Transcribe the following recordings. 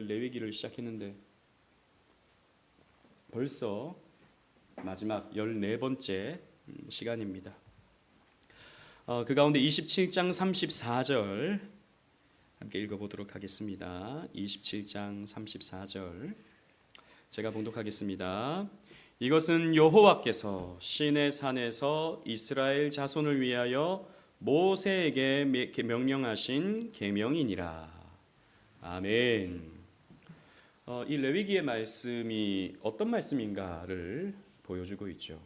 레위기를 시작했는데 벌써 마지막 14번째 시간입니다. 그 가운데 27장 34절 함께 읽어보도록 하겠습니다. 27장 34절 제가 봉독하겠습니다. 이것은 여호와께서 시내 산에서 이스라엘 자손을 위하여 모세에게 명령하신 계명이니라. 아멘. 이 레위기의 말씀이 어떤 말씀인가를 보여주고 있죠.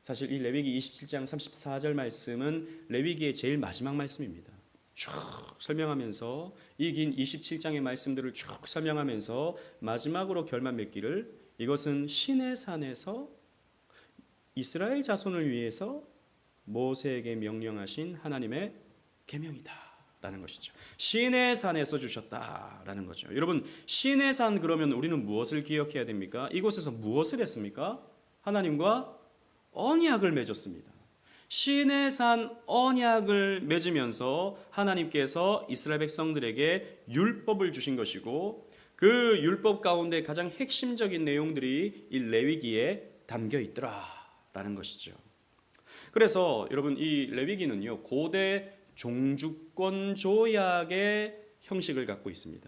사실 이 레위기 27장 34절 말씀은 레위기의 제일 마지막 말씀입니다. 쭉 설명하면서 이 긴 27장의 말씀들을 쭉 설명하면서 마지막으로 결말 맺기를 이것은 시내 산에서 이스라엘 자손을 위해서 모세에게 명령하신 하나님의 계명이다 라는 것이죠. 시내 산에서 주셨다라는 거죠. 여러분, 시내 산 그러면 우리는 무엇을 기억해야 됩니까? 이곳에서 무엇을 했습니까? 하나님과 언약을 맺었습니다. 시내 산 언약을 맺으면서 하나님께서 이스라엘 백성들에게 율법을 주신 것이고, 그 율법 가운데 가장 핵심적인 내용들이 이 레위기에 담겨 있더라라는 것이죠. 그래서 여러분, 이 레위기는요 고대 종주권 조약의 형식을 갖고 있습니다.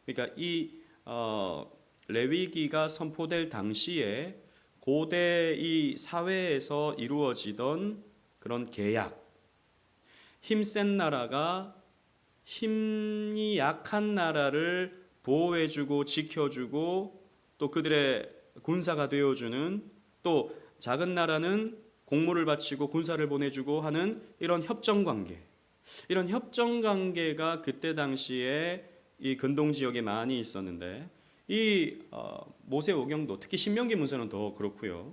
그러니까 이 레위기가 선포될 당시에 고대 이 사회에서 이루어지던 그런 계약, 힘센 나라가 힘이 약한 나라를 보호해주고 지켜주고 또 그들의 군사가 되어주는, 또 작은 나라는 공물을 바치고 군사를 보내주고 하는 이런 협정관계, 이런 협정관계가 그때 당시에 이 근동 지역에 많이 있었는데, 이 모세오경도 특히 신명기 문서는 더 그렇고요.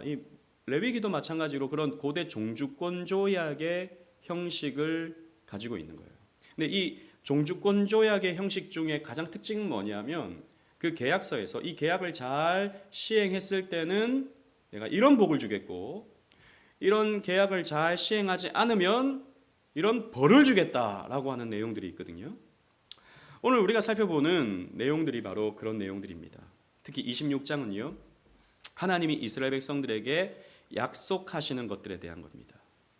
이 레위기도 마찬가지로 그런 고대 종주권 조약의 형식을 가지고 있는 거예요. 근데 이 종주권 조약의 형식 중에 가장 특징은 뭐냐면, 그 계약서에서 이 계약을 잘 시행했을 때는 내가 이런 복을 주겠고, 이런 계약을 잘 시행하지 않으면 이런 벌을 주겠다라고 하는 내용들이 있거든요. 오늘 우리가 살펴보는 내용들이 바로 그런 내용들입니다. 특히 26장은요 하나님이 이스라엘 백성들에게 약속하시는 것들에 대한 겁니다.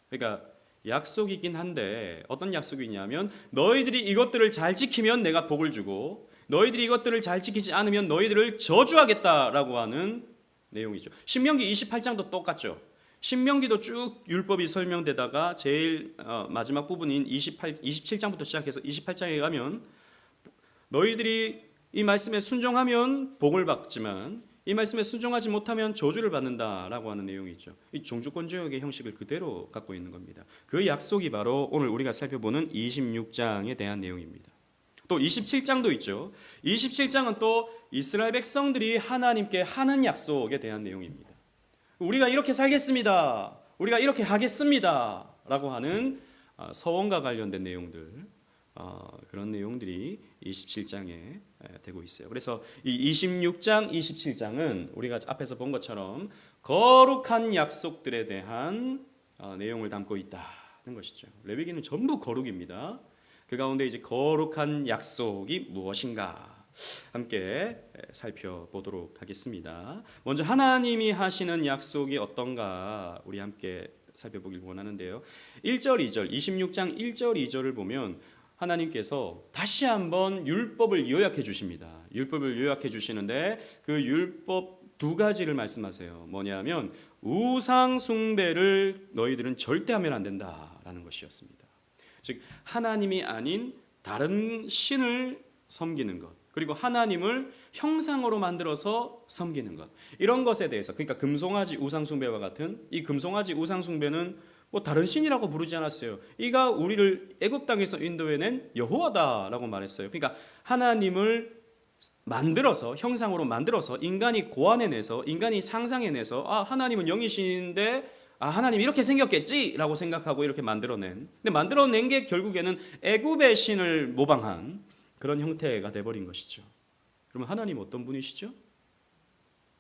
그러니까 약속이긴 한데 어떤 약속이냐면, 너희들이 이것들을 잘 지키면 내가 복을 주고, 너희들이 이것들을 잘 지키지 않으면 너희들을 저주하겠다라고 하는 내용이죠. 신명기 28장도 똑같죠. 신명기도 쭉 율법이 설명되다가 제일 마지막 부분인 27장부터 시작해서 28장에 가면 너희들이 이 말씀에 순종하면 복을 받지만 이 말씀에 순종하지 못하면 저주를 받는다라고 하는 내용이 있죠. 이 종주권 조약의 형식을 그대로 갖고 있는 겁니다. 그 약속이 바로 오늘 우리가 살펴보는 26장에 대한 내용입니다. 또 27장도 있죠. 27장은 또 이스라엘 백성들이 하나님께 하는 약속에 대한 내용입니다. 우리가 이렇게 살겠습니다, 우리가 이렇게 하겠습니다 라고 하는 서원과 관련된 내용들, 그런 내용들이 27장에 되고 있어요. 그래서 이 26장, 27장은 우리가 앞에서 본 것처럼 거룩한 약속들에 대한 내용을 담고 있다는 것이죠. 레위기는 전부 거룩입니다. 그 가운데 이제 거룩한 약속이 무엇인가 함께 살펴보도록 하겠습니다. 먼저 하나님이 하시는 약속이 어떤가 우리 함께 살펴보길 원하는데요. 1절, 2절, 26장 1절, 2절을 보면 하나님께서 다시 한번 율법을 요약해 주십니다. 율법을 요약해 주시는데 그 율법 두 가지를 말씀하세요. 뭐냐면 우상 숭배를 너희들은 절대 하면 안 된다라는 것이었습니다. 즉 하나님이 아닌 다른 신을 섬기는 것, 그리고 하나님을 형상으로 만들어서 섬기는 것, 이런 것에 대해서, 그러니까 금송아지 우상숭배와 같은 이 금송아지 우상숭배는 뭐 다른 신이라고 부르지 않았어요. 이가 우리를 애굽 땅에서 인도해낸 여호와다라고 말했어요. 그러니까 하나님을 만들어서, 형상으로 만들어서 인간이 고안해내서, 인간이 상상해내서 하나님은 영이신데 하나님이 이렇게 생겼겠지라고 생각하고 이렇게 만들어낸, 근데 만들어낸 게 결국에는 애굽의 신을 모방한 그런 형태가 돼버린 것이죠. 그러면 하나님 어떤 분이시죠?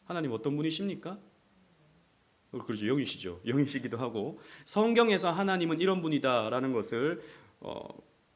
하나님 어떤 분이십니까? 그렇죠, 영이시죠. 영이시기도 하고 성경에서 하나님은 이런 분이다라는 것을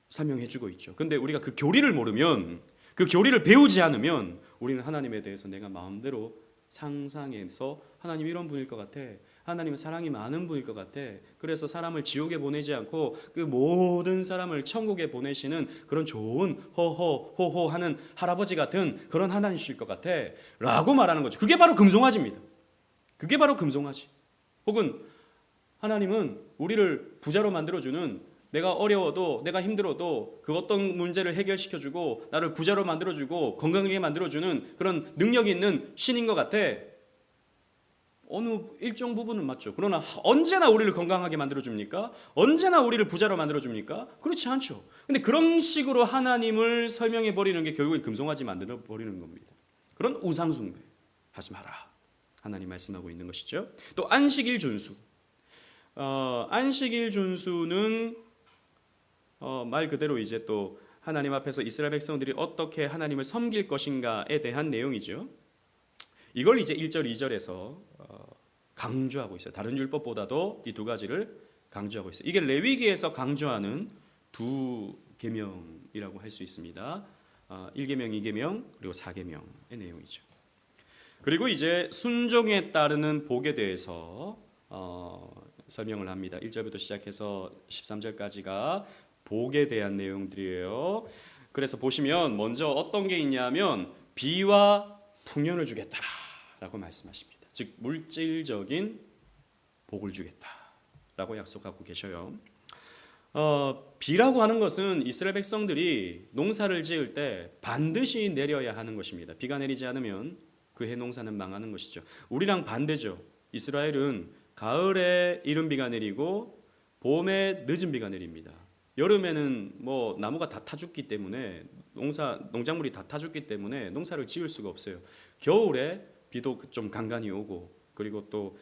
설명해주고 있죠. 근데 우리가 그 교리를 모르면 그 교리를 배우지 않으면 우리는 하나님에 대해서 내가 마음대로 상상해서 하나님 이런 분일 것 같아, 하나님은 사랑이 많은 분일 것 같아, 그래서 사람을 지옥에 보내지 않고 그 모든 사람을 천국에 보내시는 그런 좋은 호호 하는 할아버지 같은 그런 하나님이실 것 같아 라고 말하는 거죠. 그게 바로 금송아지입니다. 그게 바로 금송아지. 혹은 하나님은 우리를 부자로 만들어주는, 내가 어려워도 내가 힘들어도 그 어떤 문제를 해결시켜주고 나를 부자로 만들어주고 건강하게 만들어주는 그런 능력이 있는 신인 것 같아. 어느 일정 부분은 맞죠. 그러나 언제나 우리를 건강하게 만들어줍니까? 언제나 우리를 부자로 만들어줍니까? 그렇지 않죠. 근데 그런 식으로 하나님을 설명해버리는 게 결국엔 금송아지 만들어버리는 겁니다. 그런 우상숭배 하지 마라, 하나님 말씀하고 있는 것이죠. 또 안식일 준수. 안식일 준수는 말 그대로 이제 또 하나님 앞에서 이스라엘 백성들이 어떻게 하나님을 섬길 것인가에 대한 내용이죠. 이걸 이제 1절, 2절에서 강조하고 있어요. 다른 율법보다도 이 두 가지를 강조하고 있어요. 이게 레위기에서 강조하는 두 계명이라고 할 수 있습니다. 1계명, 2계명, 그리고 4계명의 내용이죠. 그리고 이제 순종에 따르는 복에 대해서 설명을 합니다. 1절부터 시작해서 13절까지가 복에 대한 내용들이에요. 그래서 보시면 먼저 어떤 게 있냐면 비와 풍년을 주겠다라고 말씀하십니다. 즉 물질적인 복을 주겠다라고 약속하고 계셔요. 비라고 하는 것은 이스라엘 백성들이 농사를 지을 때 반드시 내려야 하는 것입니다. 비가 내리지 않으면 그 해 농사는 망하는 것이죠. 우리랑 반대죠. 이스라엘은 가을에 이른 비가 내리고 봄에 늦은 비가 내립니다. 여름에는 뭐 나무가 다 타 죽기 때문에 농작물이 다 타 죽기 때문에 농사를 지을 수가 없어요. 겨울에 비도 좀 간간히 오고, 그리고 또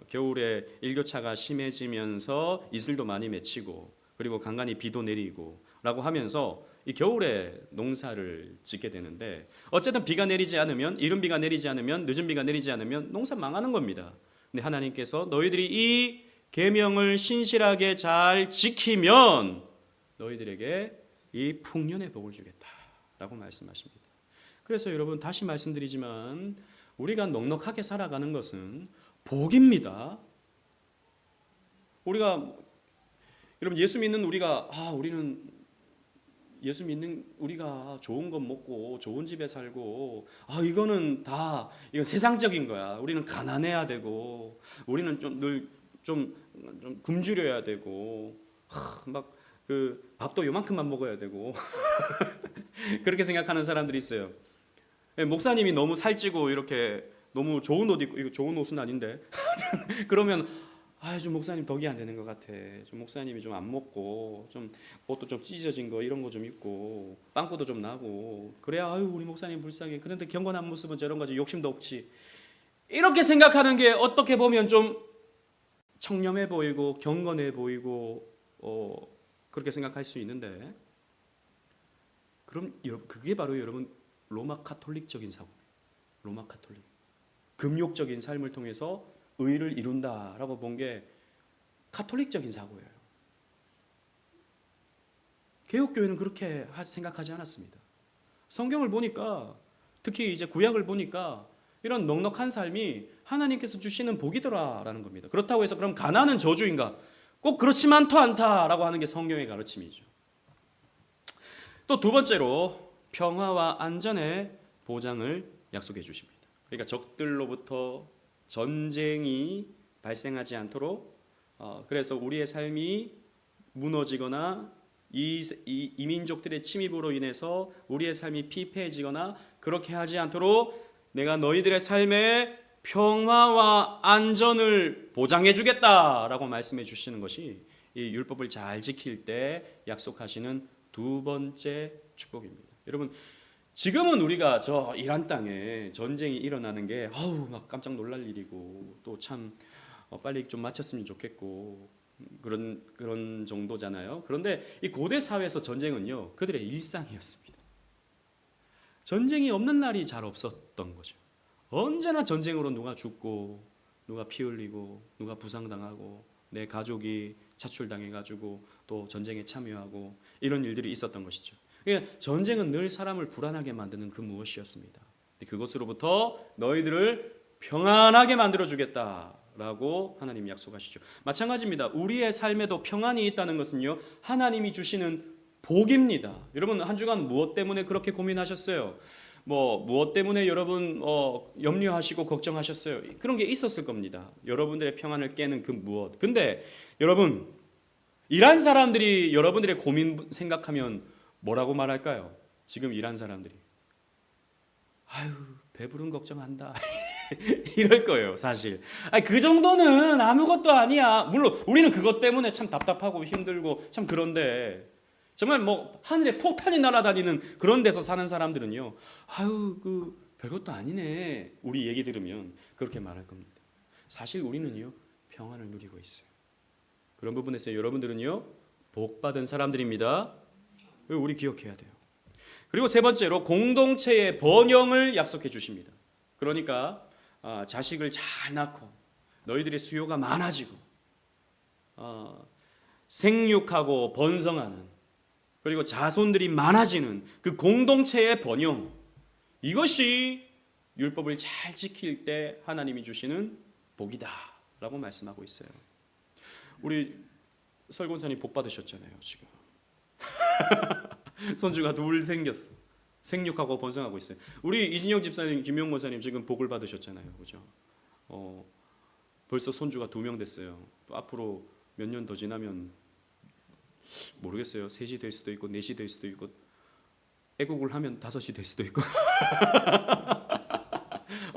겨울에 일교차가 심해지면서 이슬도 많이 맺히고, 그리고 간간히 비도 내리고 라고 하면서 이 겨울에 농사를 짓게 되는데, 어쨌든 비가 내리지 않으면, 이른 비가 내리지 않으면, 늦은 비가 내리지 않으면 농사 망하는 겁니다. 근데 하나님께서 너희들이 이 계명을 신실하게 잘 지키면 너희들에게 이 풍년의 복을 주겠다라고 말씀하십니다. 그래서 여러분 다시 말씀드리지만 우리가 넉넉하게 살아가는 것은 복입니다. 우리가, 여러분 예수 믿는 우리가 우리는 예수 믿는 우리가 좋은 것 먹고 좋은 집에 살고 이거는 다 이건 세상적인 거야. 우리는 가난해야 되고 우리는 좀 굶주려야 되고 막 그 밥도 요만큼만 먹어야 되고 그렇게 생각하는 사람들이 있어요. 목사님이 너무 살찌고 이렇게 너무 좋은 옷 입고, 이거 좋은 옷은 아닌데 그러면 좀 목사님 덕이 안 되는 것 같아. 좀 목사님이 좀 안 먹고 좀 옷도 좀 찢어진 거 이런 거 좀 입고 빵꾸도 좀 나고 그래야 우리 목사님 불쌍해. 그런데 경건한 모습은 저런 거지, 욕심도 없지. 이렇게 생각하는 게 어떻게 보면 좀 청렴해 보이고 경건해 보이고 그렇게 생각할 수 있는데, 그럼 그게 바로 여러분 로마 카톨릭적인 사고예요. 로마 카톨릭 금욕적인 삶을 통해서 의를 이룬다라고 본 게 카톨릭적인 사고예요. 개혁교회는 그렇게 생각하지 않았습니다. 성경을 보니까, 특히 이제 구약을 보니까 이런 넉넉한 삶이 하나님께서 주시는 복이더라라는 겁니다. 그렇다고 해서 그럼 가난은 저주인가? 꼭 그렇지만도 않다라고 하는 게 성경의 가르침이죠. 또 두 번째로 평화와 안전의 보장을 약속해 주십니다. 그러니까 적들로부터 전쟁이 발생하지 않도록, 그래서 우리의 삶이 무너지거나 이 민족들의 침입으로 인해서 우리의 삶이 피폐해지거나 그렇게 하지 않도록 내가 너희들의 삶에 평화와 안전을 보장해 주겠다라고 말씀해 주시는 것이 이 율법을 잘 지킬 때 약속하시는 두 번째 축복입니다. 여러분 지금은 우리가 저 이란 땅에 전쟁이 일어나는 게 막 깜짝 놀랄 일이고 또 참 빨리 좀 마쳤으면 좋겠고 그런 정도잖아요. 그런데 이 고대 사회에서 전쟁은요 그들의 일상이었습니다. 전쟁이 없는 날이 잘 없었던 거죠. 언제나 전쟁으로 누가 죽고 누가 피 흘리고 누가 부상당하고 내 가족이 차출당해가지고 또 전쟁에 참여하고 이런 일들이 있었던 것이죠. 그러니까 전쟁은 늘 사람을 불안하게 만드는 그 무엇이었습니다. 그것으로부터 너희들을 평안하게 만들어주겠다라고 하나님이 약속하시죠. 마찬가지입니다. 우리의 삶에도 평안이 있다는 것은요, 하나님이 주시는 복입니다. 여러분 한 주간 무엇 때문에 그렇게 고민하셨어요? 무엇 때문에 여러분 염려하시고 걱정하셨어요? 그런 게 있었을 겁니다. 여러분들의 평안을 깨는 그 무엇. 근데 여러분, 일한 사람들이 여러분들의 고민 생각하면 뭐라고 말할까요? 지금 일한 사람들이 아유, 배부른 걱정한다 이럴 거예요. 사실 그 정도는 아무것도 아니야. 물론 우리는 그것 때문에 참 답답하고 힘들고 참 그런데, 정말 하늘에 폭탄이 날아다니는 그런 데서 사는 사람들은요, 아유, 별것도 아니네, 우리 얘기 들으면 그렇게 말할 겁니다. 사실 우리는요, 평안을 누리고 있어요. 그런 부분에서 여러분들은요, 복받은 사람들입니다. 우리 기억해야 돼요. 그리고 세 번째로 공동체의 번영을 약속해 주십니다. 그러니까 자식을 잘 낳고 너희들의 수요가 많아지고 생육하고 번성하는, 그리고 자손들이 많아지는 그 공동체의 번영, 이것이 율법을 잘 지킬 때 하나님이 주시는 복이다라고 말씀하고 있어요. 우리 설권사님 복 받으셨잖아요. 지금 손주가 둘 생겼어. 생육하고 번성하고 있어요. 우리 이진영 집사님, 김용 목사님 지금 복을 받으셨잖아요. 그죠? 벌써 손주가 2명 됐어요. 또 앞으로 몇 년 더 지나면 모르겠어요. 3이 될 수도 있고 4이 될 수도 있고, 애국을 하면 5이 될 수도 있고.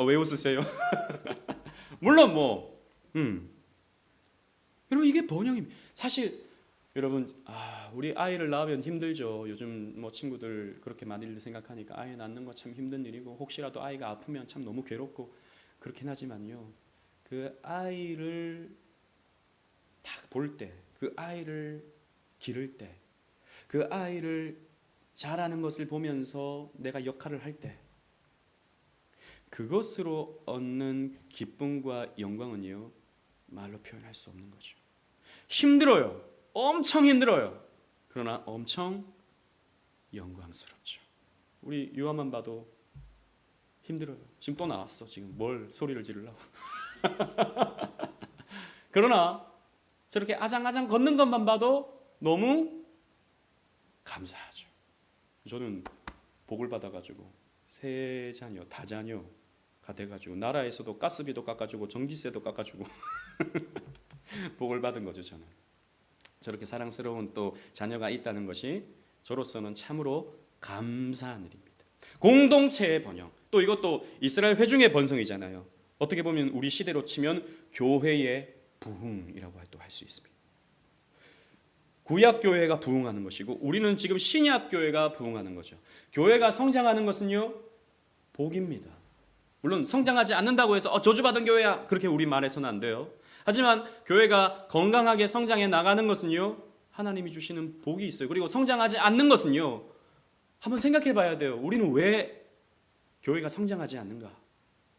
왜 웃으세요? 물론 여러분 이게 번영입니다. 사실 여러분 우리 아이를 낳으면 힘들죠. 요즘 친구들 그렇게 많이들 생각하니까 아이 낳는 거 참 힘든 일이고, 혹시라도 아이가 아프면 참 너무 괴롭고 그렇긴 하지만요, 그 아이를 딱 볼 때, 그 아이를 기를 때, 그 아이를 자라는 것을 보면서 내가 역할을 할 때, 그것으로 얻는 기쁨과 영광은요, 말로 표현할 수 없는 거죠. 힘들어요. 엄청 힘들어요. 그러나 엄청 영광스럽죠. 우리 유아만 봐도 힘들어요. 지금 또 나왔어. 지금 뭘 소리를 지르려고. 그러나 저렇게 아장아장 걷는 것만 봐도 너무 감사하죠. 저는 복을 받아가지고 세 자녀, 다자녀가 돼가지고 나라에서도 가스비도 깎아주고 전기세도 깎아주고 복을 받은 거죠. 저는 저렇게 사랑스러운 또 자녀가 있다는 것이 저로서는 참으로 감사한 일입니다. 공동체의 번영, 또 이것도 이스라엘 회중의 번성이잖아요. 어떻게 보면 우리 시대로 치면 교회의 부흥이라고 또 할 수 있습니다. 구약 교회가 부흥하는 것이고, 우리는 지금 신약 교회가 부흥하는 거죠. 교회가 성장하는 것은요, 복입니다. 물론 성장하지 않는다고 해서 저주받은 교회야, 그렇게 우리 말해서는 안 돼요. 하지만 교회가 건강하게 성장해 나가는 것은요, 하나님이 주시는 복이 있어요. 그리고 성장하지 않는 것은요, 한번 생각해 봐야 돼요. 우리는 왜 교회가 성장하지 않는가?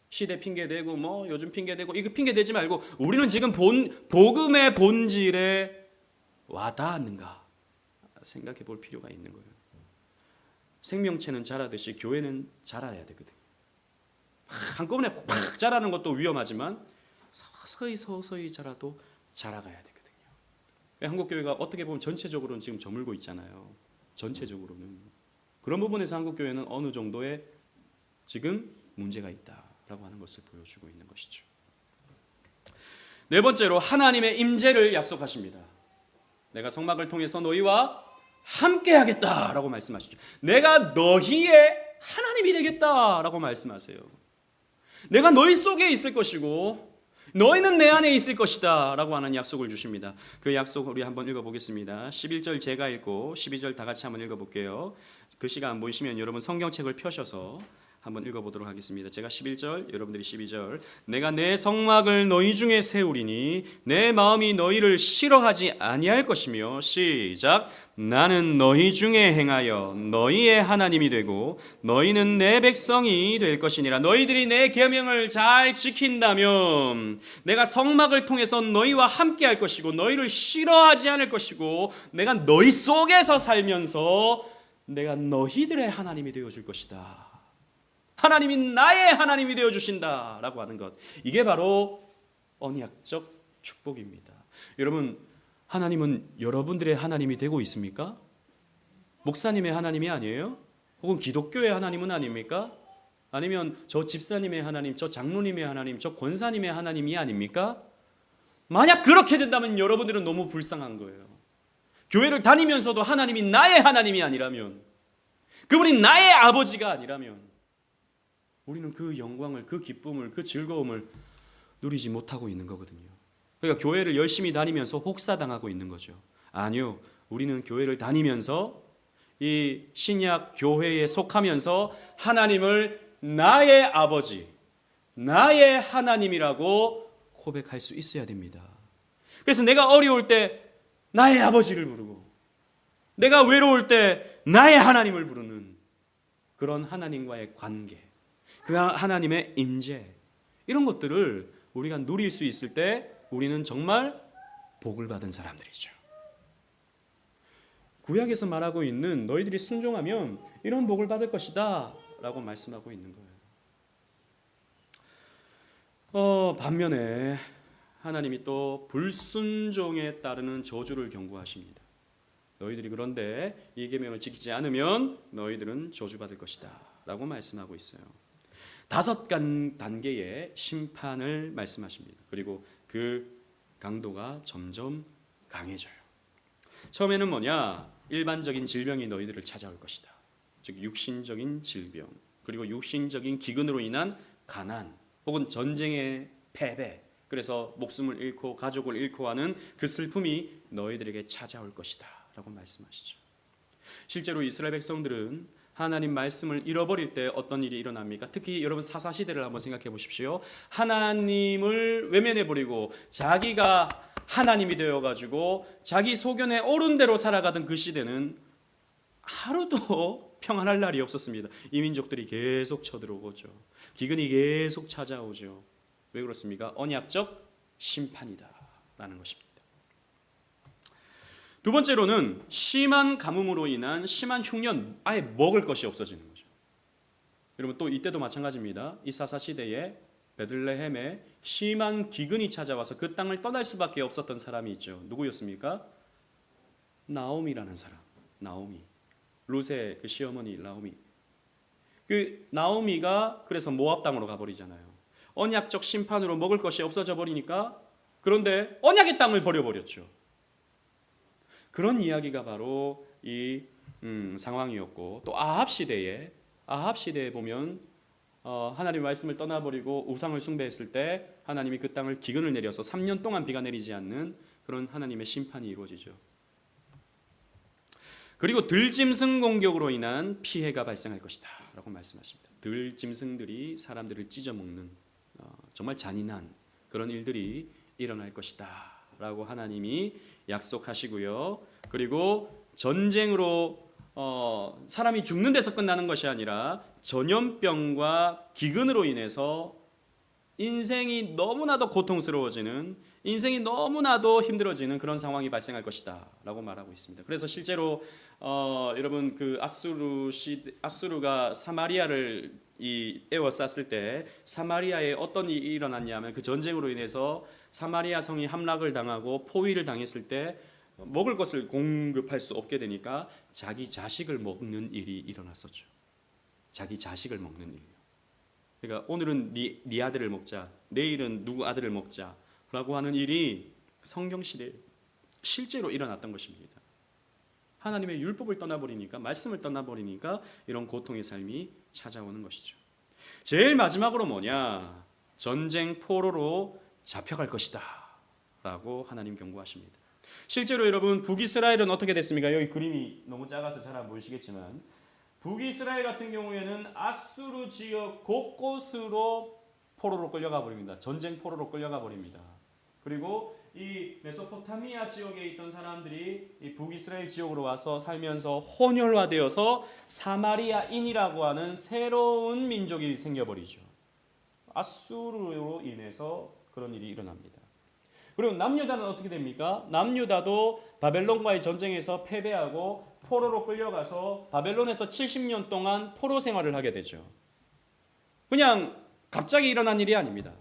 시대 핑계대고 요즘 핑계대고 이거 핑계대지 말고, 우리는 지금 복음의 본질에 와닿았는가 생각해 볼 필요가 있는 거예요. 생명체는 자라듯이 교회는 자라야 되거든요. 한꺼번에 확 자라는 것도 위험하지만 서서히 자라도 자라가야 되거든요. 한국교회가 어떻게 보면 전체적으로는 지금 저물고 있잖아요. 전체적으로는. 그런 부분에서 한국교회는 어느 정도의 지금 문제가 있다라고 하는 것을 보여주고 있는 것이죠. 네 번째로 하나님의 임재를 약속하십니다. 내가 성막을 통해서 너희와 함께 하겠다라고 말씀하시죠. 내가 너희의 하나님이 되겠다라고 말씀하세요. 내가 너희 속에 있을 것이고 너희는 내 안에 있을 것이다 라고 하는 약속을 주십니다. 그 약속 우리 한번 읽어보겠습니다. 11절 제가 읽고 12절 다 같이 한번 읽어볼게요. 글씨가 안 보이시면 여러분 성경책을 펴셔서 한번 읽어보도록 하겠습니다. 제가 11절, 여러분들이 12절. 내가 내 성막을 너희 중에 세우리니 내 마음이 너희를 싫어하지 아니할 것이며, 시작. 나는 너희 중에 행하여 너희의 하나님이 되고 너희는 내 백성이 될 것이니라. 너희들이 내 계명을 잘 지킨다면 내가 성막을 통해서 너희와 함께 할 것이고 너희를 싫어하지 않을 것이고, 내가 너희 속에서 살면서 내가 너희들의 하나님이 되어줄 것이다. 하나님이 나의 하나님이 되어주신다 라고 하는 것, 이게 바로 언약적 축복입니다. 여러분, 하나님은 여러분들의 하나님이 되고 있습니까? 목사님의 하나님이 아니에요? 혹은 기독교의 하나님은 아닙니까? 아니면 저 집사님의 하나님, 저 장로님의 하나님, 저 권사님의 하나님이 아닙니까? 만약 그렇게 된다면 여러분들은 너무 불쌍한 거예요. 교회를 다니면서도 하나님이 나의 하나님이 아니라면, 그분이 나의 아버지가 아니라면 우리는 그 영광을, 그 기쁨을, 그 즐거움을 누리지 못하고 있는 거거든요. 그러니까 교회를 열심히 다니면서 혹사당하고 있는 거죠. 아니요, 우리는 교회를 다니면서 이 신약 교회에 속하면서 하나님을 나의 아버지, 나의 하나님이라고 고백할 수 있어야 됩니다. 그래서 내가 어려울 때 나의 아버지를 부르고, 내가 외로울 때 나의 하나님을 부르는 그런 하나님과의 관계, 그 하나님의 임재, 이런 것들을 우리가 누릴 수 있을 때 우리는 정말 복을 받은 사람들이죠. 구약에서 말하고 있는 너희들이 순종하면 이런 복을 받을 것이다 라고 말씀하고 있는 거예요. 반면에 하나님이 또 불순종에 따르는 저주를 경고하십니다. 너희들이 그런데 이 계명을 지키지 않으면 너희들은 저주받을 것이다 라고 말씀하고 있어요. 5단계의 심판을 말씀하십니다. 그리고 그 강도가 점점 강해져요. 처음에는 뭐냐? 일반적인 질병이 너희들을 찾아올 것이다. 즉 육신적인 질병, 그리고 육신적인 기근으로 인한 가난, 혹은 전쟁의 패배, 그래서 목숨을 잃고 가족을 잃고 하는 그 슬픔이 너희들에게 찾아올 것이다 라고 말씀하시죠. 실제로 이스라엘 백성들은 하나님 말씀을 잃어버릴 때 어떤 일이 일어납니까? 특히 여러분 사사시대를 한번 생각해 보십시오. 하나님을 외면해버리고 자기가 하나님이 되어가지고 자기 소견에 옳은 대로 살아가던 그 시대는 하루도 평안할 날이 없었습니다. 이민족들이 계속 쳐들어오죠. 기근이 계속 찾아오죠. 왜 그렇습니까? 언약적 심판이다 라는 것입니다. 두 번째로는 심한 가뭄으로 인한 심한 흉년, 아예 먹을 것이 없어지는 거죠. 여러분 또 이때도 마찬가지입니다. 이 사사 시대에 베들레헴에 심한 기근이 찾아와서 그 땅을 떠날 수밖에 없었던 사람이 있죠. 누구였습니까? 나오미라는 사람. 나오미. 룻의 그 시어머니 나오미. 그 나오미가 그래서 모압 땅으로 가버리잖아요. 언약적 심판으로 먹을 것이 없어져 버리니까, 그런데 언약의 땅을 버려버렸죠. 그런 이야기가 바로 이 상황이었고, 또 아합 시대에 보면 하나님의 말씀을 떠나버리고 우상을 숭배했을 때 하나님이 그 땅을 기근을 내려서 3년 동안 비가 내리지 않는 그런 하나님의 심판이 이루어지죠. 그리고 들짐승 공격으로 인한 피해가 발생할 것이다 라고 말씀하십니다. 들짐승들이 사람들을 찢어먹는 정말 잔인한 그런 일들이 일어날 것이다 라고 하나님이 약속하시고요. 그리고 전쟁으로 사람이 죽는 데서 끝나는 것이 아니라 전염병과 기근으로 인해서 인생이 너무나도 고통스러워지는, 인생이 너무나도 힘들어지는 그런 상황이 발생할 것이다 라고 말하고 있습니다. 그래서 실제로 여러분 그 아수르가 사마리아를 에워쌌을 때 사마리아에 어떤 일이 일어났냐면, 그 전쟁으로 인해서 사마리아 성이 함락을 당하고 포위를 당했을 때 먹을 것을 공급할 수 없게 되니까 자기 자식을 먹는 일이 일어났었죠. 자기 자식을 먹는 일이요. 그러니까 오늘은 네 아들을 먹자, 내일은 누구 아들을 먹자라고 하는 일이 성경 시대에 실제로 일어났던 것입니다. 하나님의 율법을 떠나버리니까, 말씀을 떠나버리니까 이런 고통의 삶이 찾아오는 것이죠. 제일 마지막으로 뭐냐? 전쟁 포로로 잡혀갈 것이다 라고 하나님 경고하십니다. 실제로 여러분 북이스라엘은 어떻게 됐습니까? 여기 그림이 너무 작아서 잘 안 보이시겠지만, 북이스라엘 같은 경우에는 아수르 지역 곳곳으로 포로로 끌려가 버립니다. 전쟁 포로로 끌려가 버립니다. 그리고 이 메소포타미아 지역에 있던 사람들이 이 북이스라엘 지역으로 와서 살면서 혼혈화되어서 사마리아인이라고 하는 새로운 민족이 생겨버리죠. 아수르로 인해서 그런 일이 일어납니다. 그리고 남유다는 어떻게 됩니까? 남유다도 바벨론과의 전쟁에서 패배하고 포로로 끌려가서 바벨론에서 70년 동안 포로 생활을 하게 되죠. 그냥 갑자기 일어난 일이 아닙니다.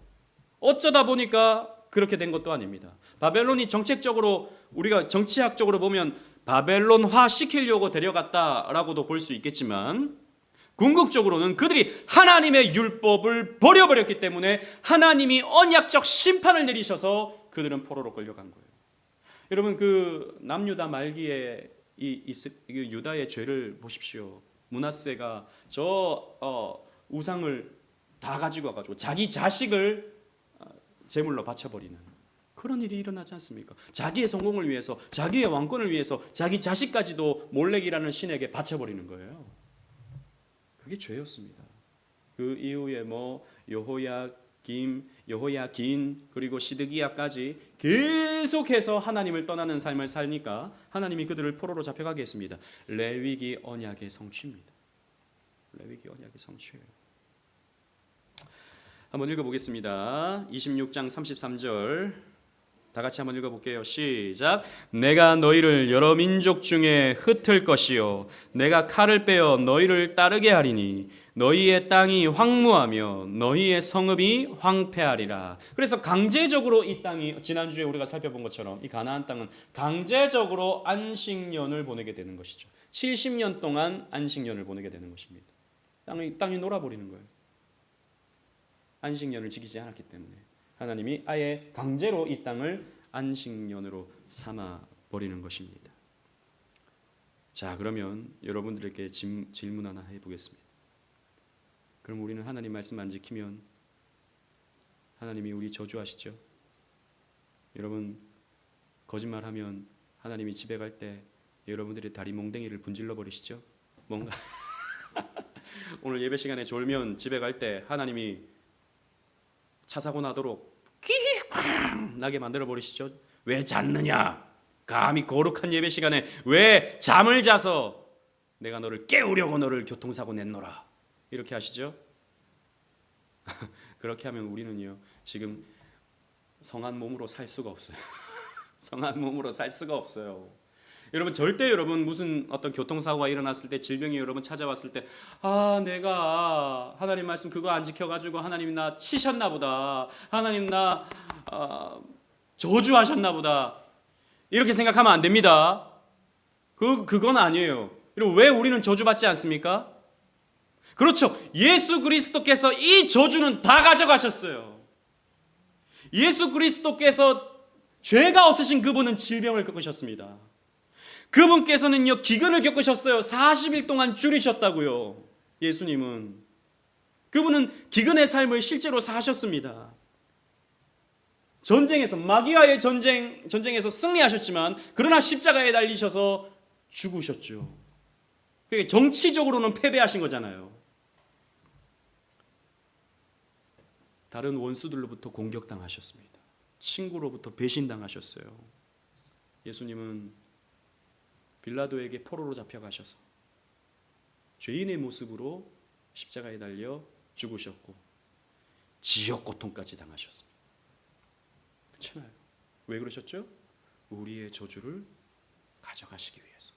어쩌다 보니까 그렇게 된 것도 아닙니다. 바벨론이 정책적으로 우리가 정치학적으로 보면 바벨론화 시키려고 데려갔다라고도 볼 수 있겠지만 궁극적으로는 그들이 하나님의 율법을 버려버렸기 때문에 하나님이 언약적 심판을 내리셔서 그들은 포로로 끌려간 거예요. 여러분 그 남유다 말기에 이 유다의 죄를 보십시오. 므낫세가 우상을 다 가지고 와가지고 자기 자식을 제물로 바쳐버리는 그런 일이 일어나지 않습니까? 자기의 성공을 위해서, 자기의 왕권을 위해서 자기 자식까지도 몰렉이라는 신에게 바쳐버리는 거예요. 그게 죄였습니다. 그 이후에 여호야긴 그리고 시드기야까지 계속해서 하나님을 떠나는 삶을 사니까 하나님이 그들을 포로로 잡혀가게 했습니다. 레위기 언약의 성취입니다. 레위기 언약의 성취예요. 한번 읽어보겠습니다. 26장 33절 다 같이 한번 읽어볼게요. 시작. 내가 너희를 여러 민족 중에 흩을 것이요 내가 칼을 빼어 너희를 따르게 하리니 너희의 땅이 황무하며 너희의 성읍이 황폐하리라. 그래서 강제적으로 이 땅이 지난주에 우리가 살펴본 것처럼 이 가나안 땅은 강제적으로 안식년을 보내게 되는 것이죠. 70년 동안 안식년을 보내게 되는 것입니다. 땅이 놀아버리는 거예요. 안식년을 지키지 않았기 때문에 하나님이 아예 강제로 이 땅을 안식년으로 삼아 버리는 것입니다. 자, 그러면 여러분들에게 질문 하나 해보겠습니다. 그럼 우리는 하나님 말씀 안 지키면 하나님이 우리 저주하시죠? 여러분 거짓말하면 하나님이 집에 갈 때 여러분들의 다리 몽댕이를 분질러 버리시죠? 뭔가 오늘 예배 시간에 졸면 집에 갈 때 하나님이 차 사고 나도록 퀴익 나게 만들어 버리시죠? 왜 잤느냐? 감히 거룩한 예배 시간에 왜 잠을 자서 내가 너를 깨우려고 너를 교통사고 냈노라 이렇게 하시죠? 그렇게 하면 우리는요 지금 성한 몸으로 살 수가 없어요. 성한 몸으로 살 수가 없어요. 여러분 절대 여러분 무슨 어떤 교통사고가 일어났을 때 질병이 여러분 찾아왔을 때 내가 하나님 말씀 그거 안 지켜가지고 하나님 나 치셨나 보다, 하나님 나 저주하셨나 보다 이렇게 생각하면 안 됩니다. 그건 아니에요. 그리고 왜 우리는 저주받지 않습니까? 그렇죠. 예수 그리스도께서 이 저주는 다 가져가셨어요. 예수 그리스도께서 죄가 없으신 그분은 질병을 겪으셨습니다. 그분께서는요 기근을 겪으셨어요. 40일 동안 줄이셨다고요. 예수님은 그분은 기근의 삶을 실제로 사셨습니다. 전쟁에서 마귀와의 전쟁에서 승리하셨지만 그러나 십자가에 달리셔서 죽으셨죠. 그게 정치적으로는 패배하신 거잖아요. 다른 원수들로부터 공격당하셨습니다. 친구로부터 배신당하셨어요. 예수님은 빌라도에게 포로로 잡혀가셔서 죄인의 모습으로 십자가에 달려 죽으셨고 지옥 고통까지 당하셨습니다. 그렇잖아요. 왜 그러셨죠? 우리의 저주를 가져가시기 위해서.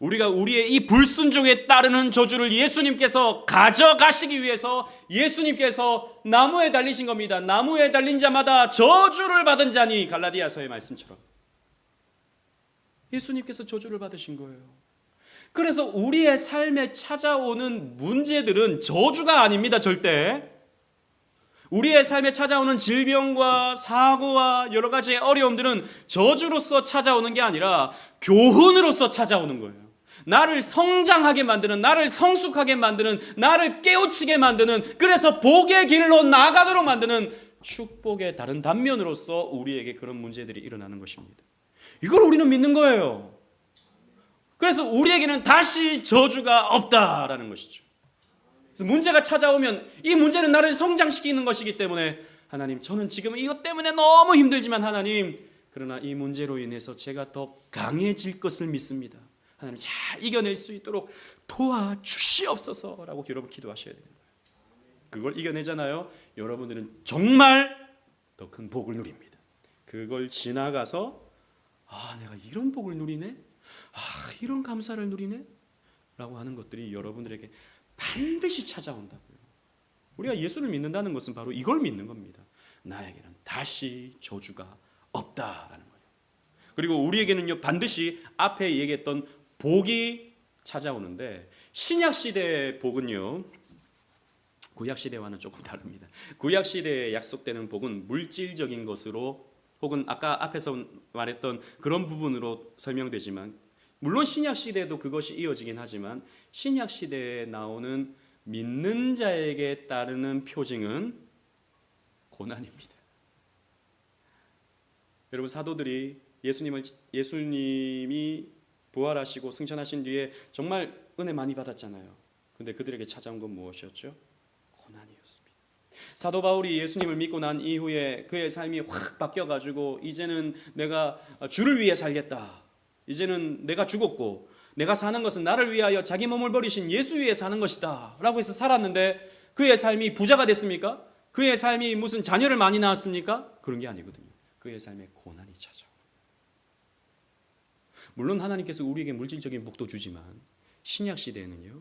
우리가 우리의 이 불순종에 따르는 저주를 예수님께서 가져가시기 위해서 예수님께서 나무에 달리신 겁니다. 나무에 달린 자마다 저주를 받은 자니 갈라디아서의 말씀처럼 예수님께서 저주를 받으신 거예요. 그래서 우리의 삶에 찾아오는 문제들은 저주가 아닙니다. 절대. 우리의 삶에 찾아오는 질병과 사고와 여러 가지 어려움들은 저주로서 찾아오는 게 아니라 교훈으로서 찾아오는 거예요. 나를 성장하게 만드는, 나를 성숙하게 만드는, 나를 깨우치게 만드는, 그래서 복의 길로 나아가도록 만드는 축복의 다른 단면으로서 우리에게 그런 문제들이 일어나는 것입니다. 이걸 우리는 믿는 거예요. 그래서 우리에게는 다시 저주가 없다라는 것이죠. 그래서 문제가 찾아오면 이 문제는 나를 성장시키는 것이기 때문에 하나님, 저는 지금 이것 때문에 너무 힘들지만 하나님, 그러나 이 문제로 인해서 제가 더 강해질 것을 믿습니다. 하나님 잘 이겨낼 수 있도록 도와주시옵소서라고 여러분 기도하셔야 되는 거예요. 그걸 이겨내잖아요. 여러분들은 정말 더 큰 복을 누립니다. 그걸 지나가서 내가 이런 복을 누리네? 이런 감사를 누리네? 라고 하는 것들이 여러분들에게 반드시 찾아온다고요. 우리가 예수를 믿는다는 것은 바로 이걸 믿는 겁니다. 나에게는 다시 저주가 없다라는 거예요. 그리고 우리에게는요 반드시 앞에 얘기했던 복이 찾아오는데, 신약 시대의 복은요 구약 시대와는 조금 다릅니다. 구약 시대에 약속되는 복은 물질적인 것으로, 혹은 아까 앞에서 말했던 그런 부분으로 설명되지만, 물론 신약 시대에도 그것이 이어지긴 하지만 신약 시대에 나오는 믿는 자에게 따르는 표징은 고난입니다. 여러분, 사도들이 예수님이 부활하시고 승천하신 뒤에 정말 은혜 많이 받았잖아요. 근데 그들에게 찾아온 건 무엇이었죠? 고난이었습니다. 사도 바울이 예수님을 믿고 난 이후에 그의 삶이 확 바뀌어가지고, 이제는 내가 주를 위해 살겠다, 이제는 내가 죽었고 내가 사는 것은 나를 위하여 자기 몸을 버리신 예수 위해 사는 것이다 라고 해서 살았는데, 그의 삶이 부자가 됐습니까? 그의 삶이 무슨 자녀를 많이 낳았습니까? 그런 게 아니거든요. 그의 삶에 고난이 찾아와요. 물론 하나님께서 우리에게 물질적인 복도 주지만 신약 시대에는요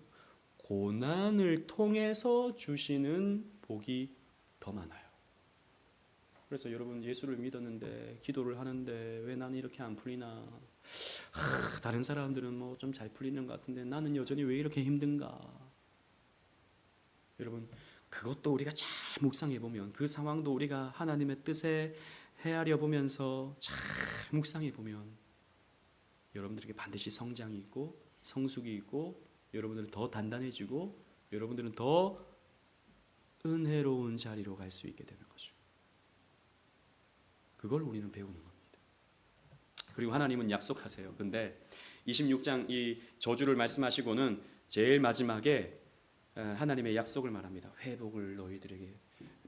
고난을 통해서 주시는 복이 더 많아요. 그래서 여러분, 예수를 믿었는데 기도를 하는데 왜 나는 이렇게 안 풀리나, 다른 사람들은 뭐 좀 잘 풀리는 것 같은데 나는 여전히 왜 이렇게 힘든가. 여러분, 그것도 우리가 잘 묵상해 보면, 그 상황도 우리가 하나님의 뜻에 헤아려 보면서 잘 묵상해 보면 여러분들에게 반드시 성장이 있고 성숙이 있고, 여러분들은 더 단단해지고 여러분들은 더 은혜로운 자리로 갈 수 있게 되는 거죠. 그걸 우리는 배우는 겁니다. 그리고 하나님은 약속하세요. 근데 26장 이 저주를 말씀하시고는 제일 마지막에 하나님의 약속을 말합니다. 회복을 너희들에게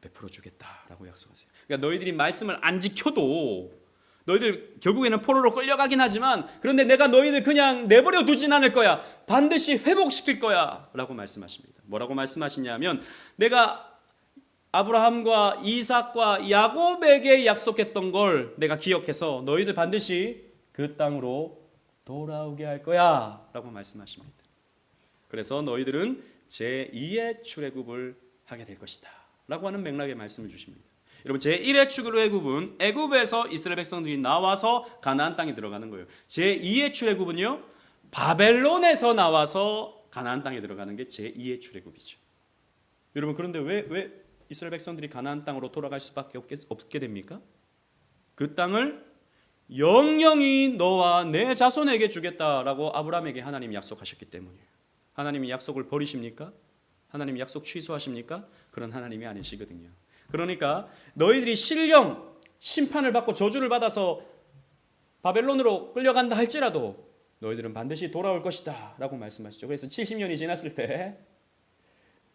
베풀어 주겠다라고 약속하세요. 그러니까 너희들이 말씀을 안 지켜도 너희들 결국에는 포로로 끌려가긴 하지만, 그런데 내가 너희들 그냥 내버려 두진 않을 거야. 반드시 회복시킬 거야 라고 말씀하십니다. 뭐라고 말씀하시냐면, 내가 아브라함과 이삭과 야곱에게 약속했던 걸 내가 기억해서 너희들 반드시 그 땅으로 돌아오게 할 거야 라고 말씀하십니다. 그래서 너희들은 제2의 출애굽을 하게 될 것이다 라고 하는 맥락의 말씀을 주십니다. 여러분, 제1의 출애굽은 애굽에서 이스라엘 백성들이 나와서 가나안 땅에 들어가는 거예요. 제2의 출애굽은요 바벨론에서 나와서 가나안 땅에 들어가는 게 제2의 출애굽이죠. 여러분, 그런데 왜 이스라엘 백성들이 가나안 땅으로 돌아갈 수밖에 없게 됩니까? 그 땅을 영영이 너와 내 자손에게 주겠다라고 아브라함에게 하나님이 약속하셨기 때문이에요. 하나님이 약속을 버리십니까? 하나님이 약속 취소하십니까? 그런 하나님이 아니시거든요. 그러니까 너희들이 신령 심판을 받고 저주를 받아서 바벨론으로 끌려간다 할지라도 너희들은 반드시 돌아올 것이다 라고 말씀하시죠. 그래서 70년이 지났을 때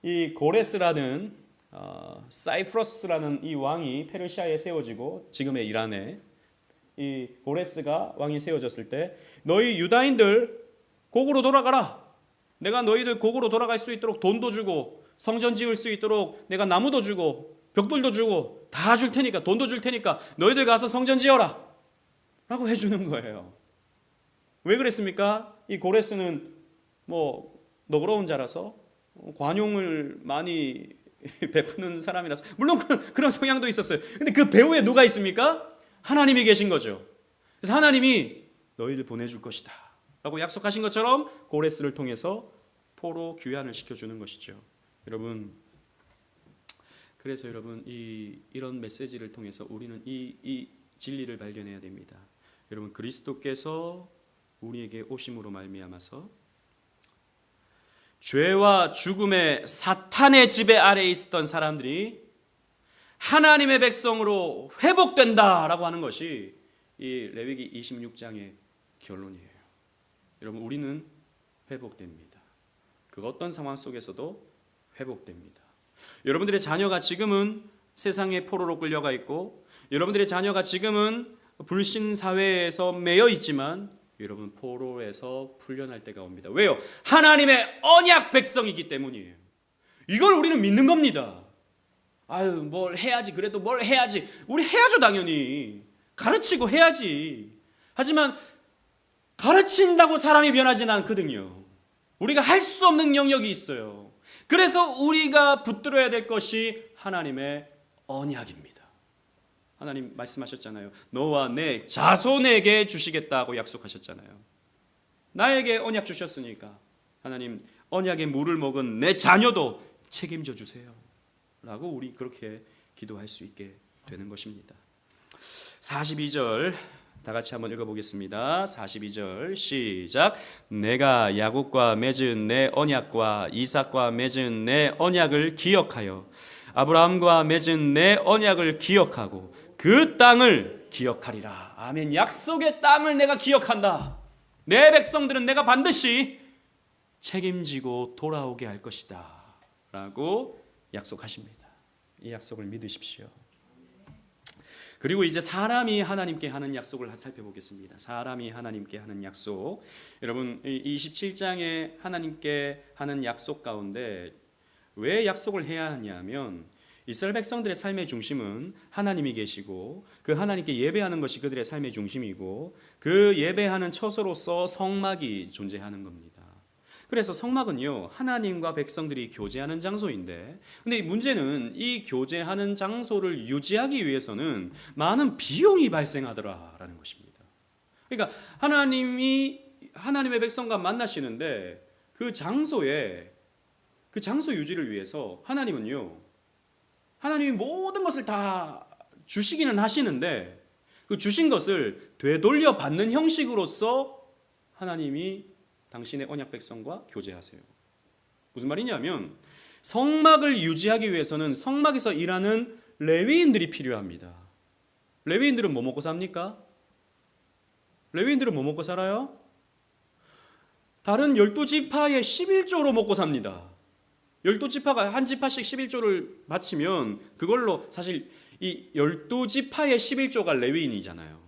이 고레스라는 사이프러스라는 이 왕이 페르시아에 세워지고, 지금의 이란에 이 고레스가 왕이 세워졌을 때, 너희 유다인들 고국으로 돌아가라, 내가 너희들 고국으로 돌아갈 수 있도록 돈도 주고 성전 지을 수 있도록 내가 나무도 주고 벽돌도 주고 다 줄 테니까, 돈도 줄 테니까 너희들 가서 성전 지어라 라고 해주는 거예요. 왜 그랬습니까? 이 고레스는 뭐 너그러운 자라서 관용을 많이 베푸는 사람이라서, 물론 그런 성향도 있었어요. 근데 그 배후에 누가 있습니까? 하나님이 계신 거죠. 그래서 하나님이 너희들 보내줄 것이다 라고 약속하신 것처럼 고레스를 통해서 포로 귀환을 시켜주는 것이죠. 여러분, 그래서 여러분, 이런 메시지를 통해서 우리는 이 진리를 발견해야 됩니다. 여러분, 그리스도께서 우리에게 오심으로 말미암아서 죄와 죽음의 사탄의 지배 아래에 있었던 사람들이 하나님의 백성으로 회복된다라고 하는 것이 이 레위기 26장의 결론이에요. 여러분, 우리는 회복됩니다. 그 어떤 상황 속에서도 회복됩니다. 여러분들의 자녀가 지금은 세상의 포로로 끌려가 있고, 여러분들의 자녀가 지금은 불신 사회에서 매여 있지만, 여러분 포로에서 풀려날 때가 옵니다. 왜요? 하나님의 언약 백성이기 때문이에요. 이걸 우리는 믿는 겁니다. 아유, 뭘 해야지, 그래도 뭘 해야지. 우리 해야죠, 당연히. 가르치고 해야지. 하지만 가르친다고 사람이 변하지는 않거든요. 우리가 할 수 없는 영역이 있어요. 그래서 우리가 붙들어야 될 것이 하나님의 언약입니다. 하나님 말씀하셨잖아요. 너와 내 자손에게 주시겠다고 약속하셨잖아요. 나에게 언약 주셨으니까 하나님 언약의 물을 먹은 내 자녀도 책임져 주세요 라고 우리 그렇게 기도할 수 있게 되는 것입니다. 42절 다 같이 한번 읽어보겠습니다. 42절 시작. 내가 야곱과 맺은 내 언약과 이삭과 맺은 내 언약을 기억하여 아브라함과 맺은 내 언약을 기억하고 그 땅을 기억하리라. 아멘. 약속의 땅을 내가 기억한다. 내 백성들은 내가 반드시 책임지고 돌아오게 할 것이다 라고 약속하십니다. 이 약속을 믿으십시오. 그리고 이제 사람이 하나님께 하는 약속을 살펴보겠습니다. 사람이 하나님께 하는 약속. 여러분 27장에 하나님께 하는 약속 가운데 왜 약속을 해야 하냐면 이스라엘 백성들의 삶의 중심은 하나님이 계시고 그 하나님께 예배하는 것이 그들의 삶의 중심이고 그 예배하는 처소로서 성막이 존재하는 겁니다. 그래서 성막은요 하나님과 백성들이 교제하는 장소인데 근데 문제는 이 교제하는 장소를 유지하기 위해서는 많은 비용이 발생하더라라는 것입니다. 그러니까 하나님의 백성과 만나시는데 그 장소 유지를 위해서 하나님이 모든 것을 다 주시기는 하시는데 그 주신 것을 되돌려 받는 형식으로서 하나님이 당신의 언약 백성과 교제하세요. 무슨 말이냐면 성막을 유지하기 위해서는 성막에서 일하는 레위인들이 필요합니다. 레위인들은 뭐 먹고 삽니까? 레위인들은 뭐 먹고 살아요? 다른 12지파의 11조로 먹고 삽니다. 12지파가 한 지파씩 11조를 바치면 그걸로 사실 이 12지파의 11조가 레위인이잖아요.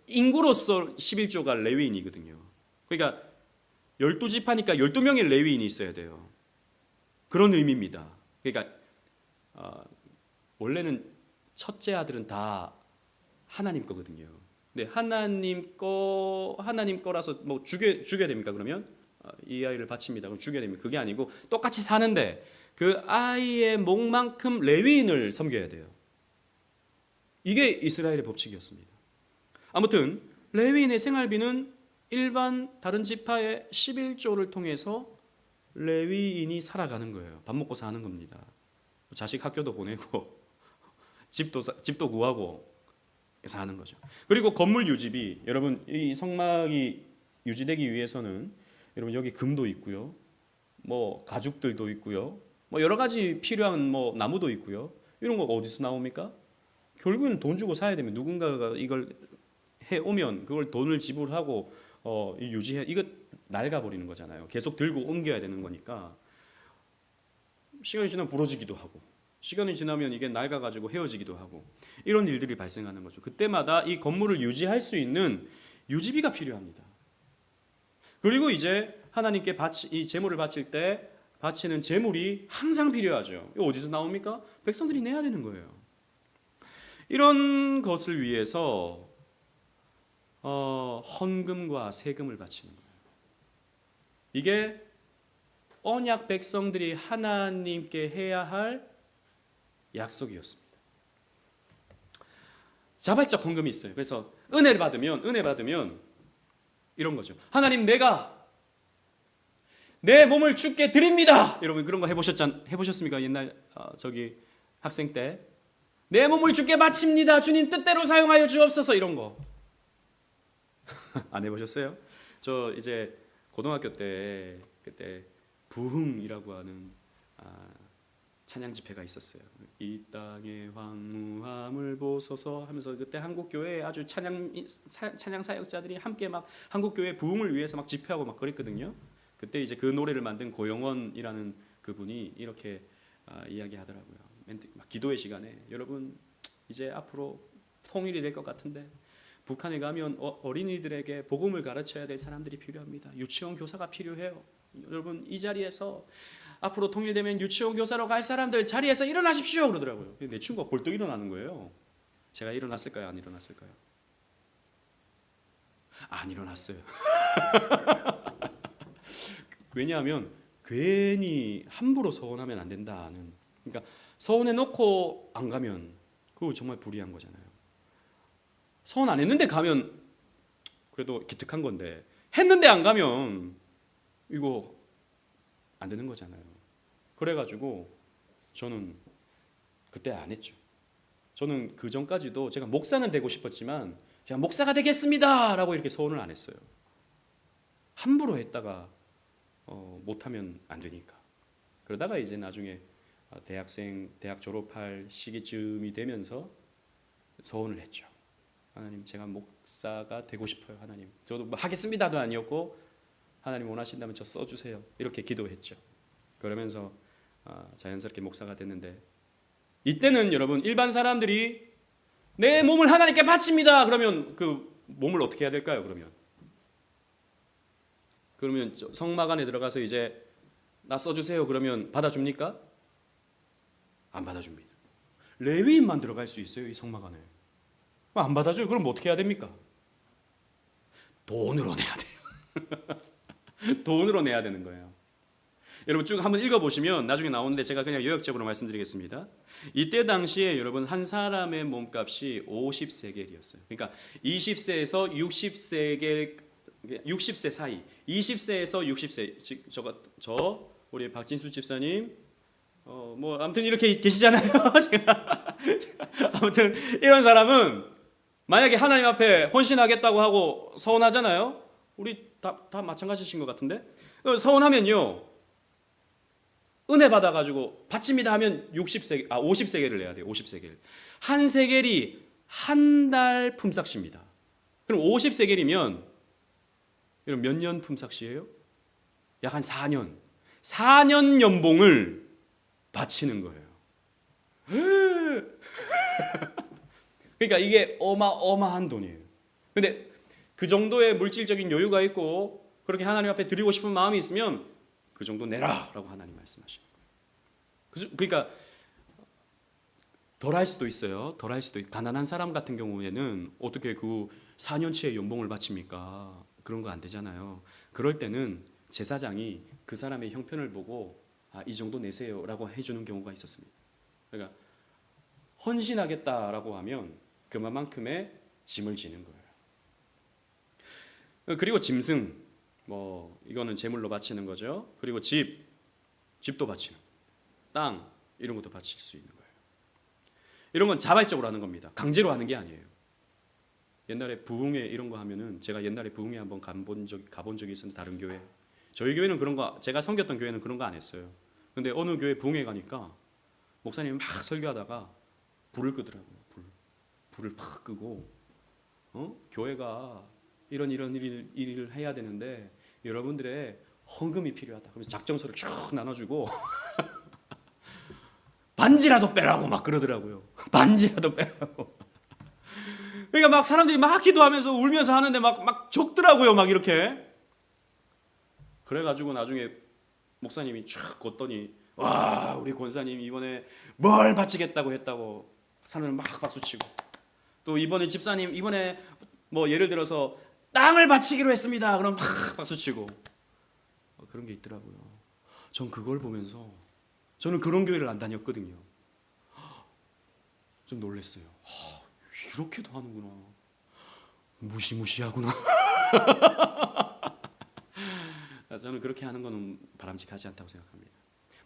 인구로서 11조가 레위인이거든요. 그러니까 12지파니까 12명의 레위인이 있어야 돼요. 그런 의미입니다. 그러니까 원래는 첫째 아들은 다 하나님 거거든요. 근데 하나님 거라서 뭐 죽여야 됩니까? 그러면 이 아이를 바칩니다. 그럼 죽여야 됩니까? 그게 아니고 똑같이 사는데 그 아이의 목만큼 레위인을 섬겨야 돼요. 이게 이스라엘의 법칙이었습니다. 아무튼 레위인의 생활비는 일반 다른 지파의 11조를 통해서 레위인이 살아가는 거예요. 밥 먹고 사는 겁니다. 자식 학교도 보내고 집도 구하고 사는 거죠. 그리고 건물 유지비, 여러분 이 성막이 유지되기 위해서는 여러분 여기 금도 있고요, 뭐 가죽들도 있고요, 뭐 여러 가지 필요한 뭐 나무도 있고요. 이런 거 어디서 나옵니까? 결국은 돈 주고 사야 되면 누군가가 이걸 해 오면 그걸 돈을 지불하고 유지해, 이거 낡아 버리는 거잖아요. 계속 들고 옮겨야 되는 거니까 시간이 지나면 부러지기도 하고 시간이 지나면 이게 낡아가지고 헤어지기도 하고 이런 일들이 발생하는 거죠. 그때마다 이 건물을 유지할 수 있는 유지비가 필요합니다. 그리고 이제 하나님께 이 제물을 바칠 때 바치는 제물이 항상 필요하죠. 이거 어디서 나옵니까? 백성들이 내야 되는 거예요. 이런 것을 위해서 헌금과 세금을 바치는 거예요. 이게 언약 백성들이 하나님께 해야 할 약속이었습니다. 자발적 헌금이 있어요. 그래서 은혜 받으면 이런 거죠. 하나님, 내가 내 몸을 주께 드립니다. 여러분 그런 거 해보셨습니까? 옛날 저기 학생 때 내 몸을 주께 바칩니다. 주님 뜻대로 사용하여 주옵소서. 이런 거 안 해보셨어요? 저 이제 고등학교 때 그때 부흥이라고 하는 찬양 집회가 있었어요. 이 땅의 황무함을 보소서 하면서 그때 한국 교회에 아주 찬양 사역자들이 함께 막 한국 교회 부흥을 위해서 막 집회하고 막 그랬거든요. 그때 이제 그 노래를 만든 고영원이라는 그분이 이렇게 이야기하더라고요. 막 기도의 시간에 여러분 이제 앞으로 통일이 될 것 같은데 북한에 가면 어린이들에게 복음을 가르쳐야 될 사람들이 필요합니다. 유치원 교사가 필요해요. 여러분 이 자리에서 앞으로 통일되면 유치원 교사로 갈 사람들 자리에서 일어나십시오 그러더라고요. 내 친구가 벌떡 일어나는 거예요. 제가 일어났을까요? 안 일어났을까요? 안 일어났어요. 왜냐하면 괜히 함부로 서원하면 안 된다는. 그러니까 서원해 놓고 안 가면 그거 정말 불의한 거잖아요. 서원 안 했는데 가면 그래도 기특한 건데 했는데 안 가면 이거 안 되는 거잖아요. 그래가지고 저는 그때 안 했죠. 저는 그 전까지도 제가 목사는 되고 싶었지만 제가 목사가 되겠습니다라고 이렇게 서원을 안 했어요. 함부로 했다가 못하면 안 되니까. 그러다가 이제 나중에 대학 졸업할 시기쯤이 되면서 서원을 했죠. 하나님, 제가 목사가 되고 싶어요. 하나님, 저도 뭐 하겠습니다도 아니었고 하나님 원하신다면 저 써주세요. 이렇게 기도했죠. 그러면서 자연스럽게 목사가 됐는데, 이때는 여러분 일반 사람들이 내 몸을 하나님께 바칩니다. 그러면 그 몸을 어떻게 해야 될까요? 그러면 성막 안에 들어가서 이제 나 써주세요. 그러면 받아줍니까? 안 받아줍니다. 레위인만 들어갈 수 있어요. 이 성막 안에. 안 받아줘요. 그럼 어떻게 해야 됩니까? 돈으로 내야 돼요. 돈으로 내야 되는 거예요. 여러분 쭉 한번 읽어보시면 나중에 나오는데 제가 그냥 요약적으로 말씀드리겠습니다. 이때 당시에 여러분 한 사람의 몸값이 50세겔이었어요. 그러니까 20세에서 60세 사이, 20세에서 60세, 저 우리 박진수 집사님, 뭐 아무튼 이렇게 계시잖아요. 제가 아무튼 이런 사람은 만약에 하나님 앞에 헌신하겠다고 하고 서원하잖아요. 우리 다 마찬가지신 것 같은데, 서원하면요 은혜 받아가지고 바칩니다 하면 50세겔을 내야 돼요. 50세겔. 한 세겔이 한 달 품삯입니다. 그럼 50세겔이면 몇 년 품삯이에요? 약 한 4년. 4년 연봉을 바치는 거예요. 그러니까 이게 어마어마한 돈이에요. 근데 그 정도의 물질적인 여유가 있고 그렇게 하나님 앞에 드리고 싶은 마음이 있으면 그 정도 내라라고 하나님 말씀하시는 거예요. 그러니까 덜 할 수도 있어요. 가난한 사람 같은 경우에는 어떻게 그 4년치의 연봉을 바칩니까? 그런 거 안 되잖아요. 그럴 때는 제사장이 그 사람의 형편을 보고 이 정도 내세요라고 해주는 경우가 있었습니다. 그러니까 헌신하겠다라고 하면 그만큼의 짐을 지는 거예요. 그리고 짐승, 뭐 이거는 제물로 바치는 거죠. 그리고 집도 바치는, 땅 이런 것도 바칠 수 있는 거예요. 이런 건 자발적으로 하는 겁니다. 강제로 하는 게 아니에요. 옛날에 부흥회 이런 거 하면은 제가 옛날에 부흥회 한번 가본 적이 있었는데 다른 교회, 저희 교회는 그런 거, 제가 섬겼던 교회는 그런 거 안 했어요. 근데 어느 교회 부흥회 가니까 목사님이 막 설교하다가 불을 끄더라고요. 불을 팍 끄고 교회가 이런 일을 해야 되는데 여러분들의 헌금이 필요하다. 그래서 작정서를 쭉 나눠주고 반지라도 빼라고 막 그러더라고요. 반지라도 빼라고. 그러니까 막 사람들이 막 기도하면서 울면서 하는데 막 적더라고요. 막 이렇게. 그래가지고 나중에 목사님이 쫙 걷더니 와, 우리 권사님이 이번에 뭘 바치겠다고 했다고 사람을 막 박수치고, 또 이번에 집사님 이번에 뭐 예를 들어서 땅을 바치기로 했습니다. 그럼 막 박수치고 그런 게 있더라고요. 전 그걸 보면서, 저는 그런 교회를 안 다녔거든요. 좀 놀랐어요. 이렇게도 하는구나. 무시무시하구나. 저는 그렇게 하는 거는 바람직하지 않다고 생각합니다.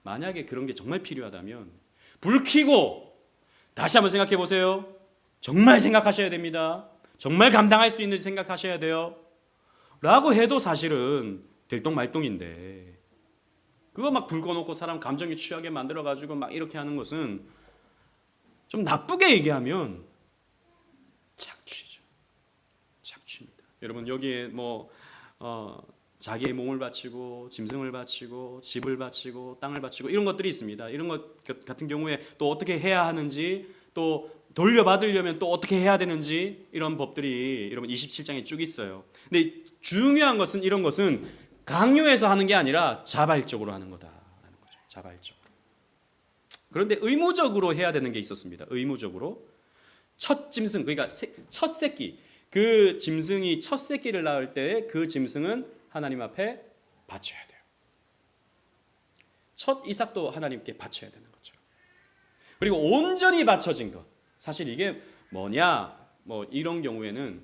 만약에 그런 게 정말 필요하다면 불 켜고 다시 한번 생각해 보세요. 정말 생각하셔야 됩니다. 정말 감당할 수 있는지 생각하셔야 돼요. 라고 해도 사실은 들똥말똥인데, 그거 막 불 꺼놓고 사람 감정이 취하게 만들어가지고 막 이렇게 하는 것은 좀 나쁘게 얘기하면 착취죠. 착취입니다. 여러분 여기에 뭐 자기의 몸을 바치고 짐승을 바치고 집을 바치고 땅을 바치고 이런 것들이 있습니다. 이런 것 같은 경우에 또 어떻게 해야 하는지, 또 돌려받으려면 또 어떻게 해야 되는지, 이런 법들이 여러분 27장에 쭉 있어요. 근데 중요한 것은 이런 것은 강요해서 하는 게 아니라 자발적으로 하는 거다라는 거죠. 자발적으로. 그런데 의무적으로 해야 되는 게 있었습니다. 의무적으로 첫 짐승, 그러니까 첫 새끼, 그 짐승이 첫 새끼를 낳을 때 그 짐승은 하나님 앞에 바쳐야 돼요. 첫 이삭도 하나님께 바쳐야 되는 것처럼. 그리고 온전히 바쳐진 것. 사실 이게 뭐냐? 뭐 이런 경우에는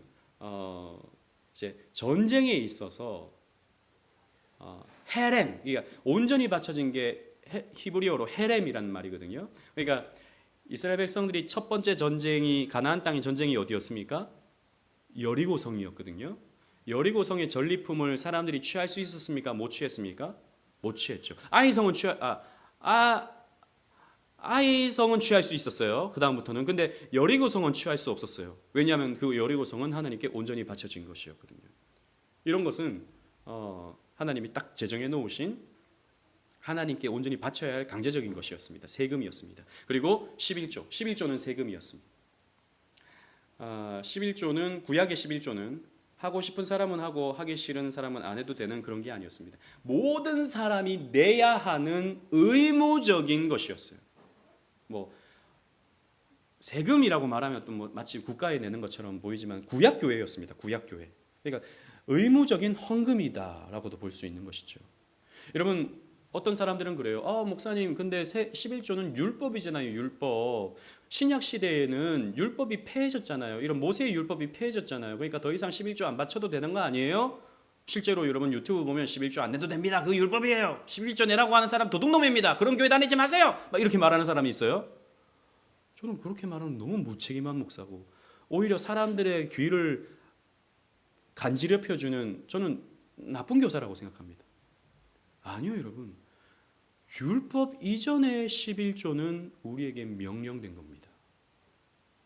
이제 전쟁에 있어서 헤렘, 그러니까 온전히 바쳐진 게 히브리어로 헤렘이라는 말이거든요. 그러니까 이스라엘 백성들이 첫 번째 전쟁이 가나안 땅의 전쟁이 어디였습니까? 여리고성이었거든요. 여리고성의 전리품을 사람들이 취할 수 있었습니까? 못 취했습니까? 못 취했죠. 아이성은 취할 수 있었어요. 그 다음부터는. 근데 여리고성은 취할 수 없었어요. 왜냐하면 그 여리고성은 하나님께 온전히 바쳐진 것이었거든요. 이런 것은 하나님이 딱 제정해 놓으신 하나님께 온전히 바쳐야 할 강제적인 것이었습니다. 세금이었습니다. 그리고 11조는 세금이었습니다. 11조는 구약의 11조는 하고 싶은 사람은 하고 하기 싫은 사람은 안 해도 되는 그런 게 아니었습니다. 모든 사람이 내야 하는 의무적인 것이었어요. 뭐 세금이라고 말하면 또 뭐 마치 국가에 내는 것처럼 보이지만 구약 교회였습니다. 구약 교회. 그러니까 의무적인 헌금이다라고도 볼 수 있는 것이죠. 여러분 어떤 사람들은 그래요. 목사님 근데 11조는 율법이잖아요. 율법. 신약 시대에는 율법이 폐해졌잖아요. 이런 모세의 율법이 폐해졌잖아요. 그러니까 더 이상 11조 안 바쳐도 되는 거 아니에요? 실제로 여러분 유튜브 보면 11조 안 내도 됩니다. 그 율법이에요. 11조 내라고 하는 사람 도둑놈입니다. 그런 교회 다니지 마세요. 막 이렇게 말하는 사람이 있어요. 저는 그렇게 말하는 너무 무책임한 목사고 오히려 사람들의 귀를 간지럽혀주는 저는 나쁜 교사라고 생각합니다. 아니요 여러분. 율법 이전의 11조는 우리에게 명령된 겁니다.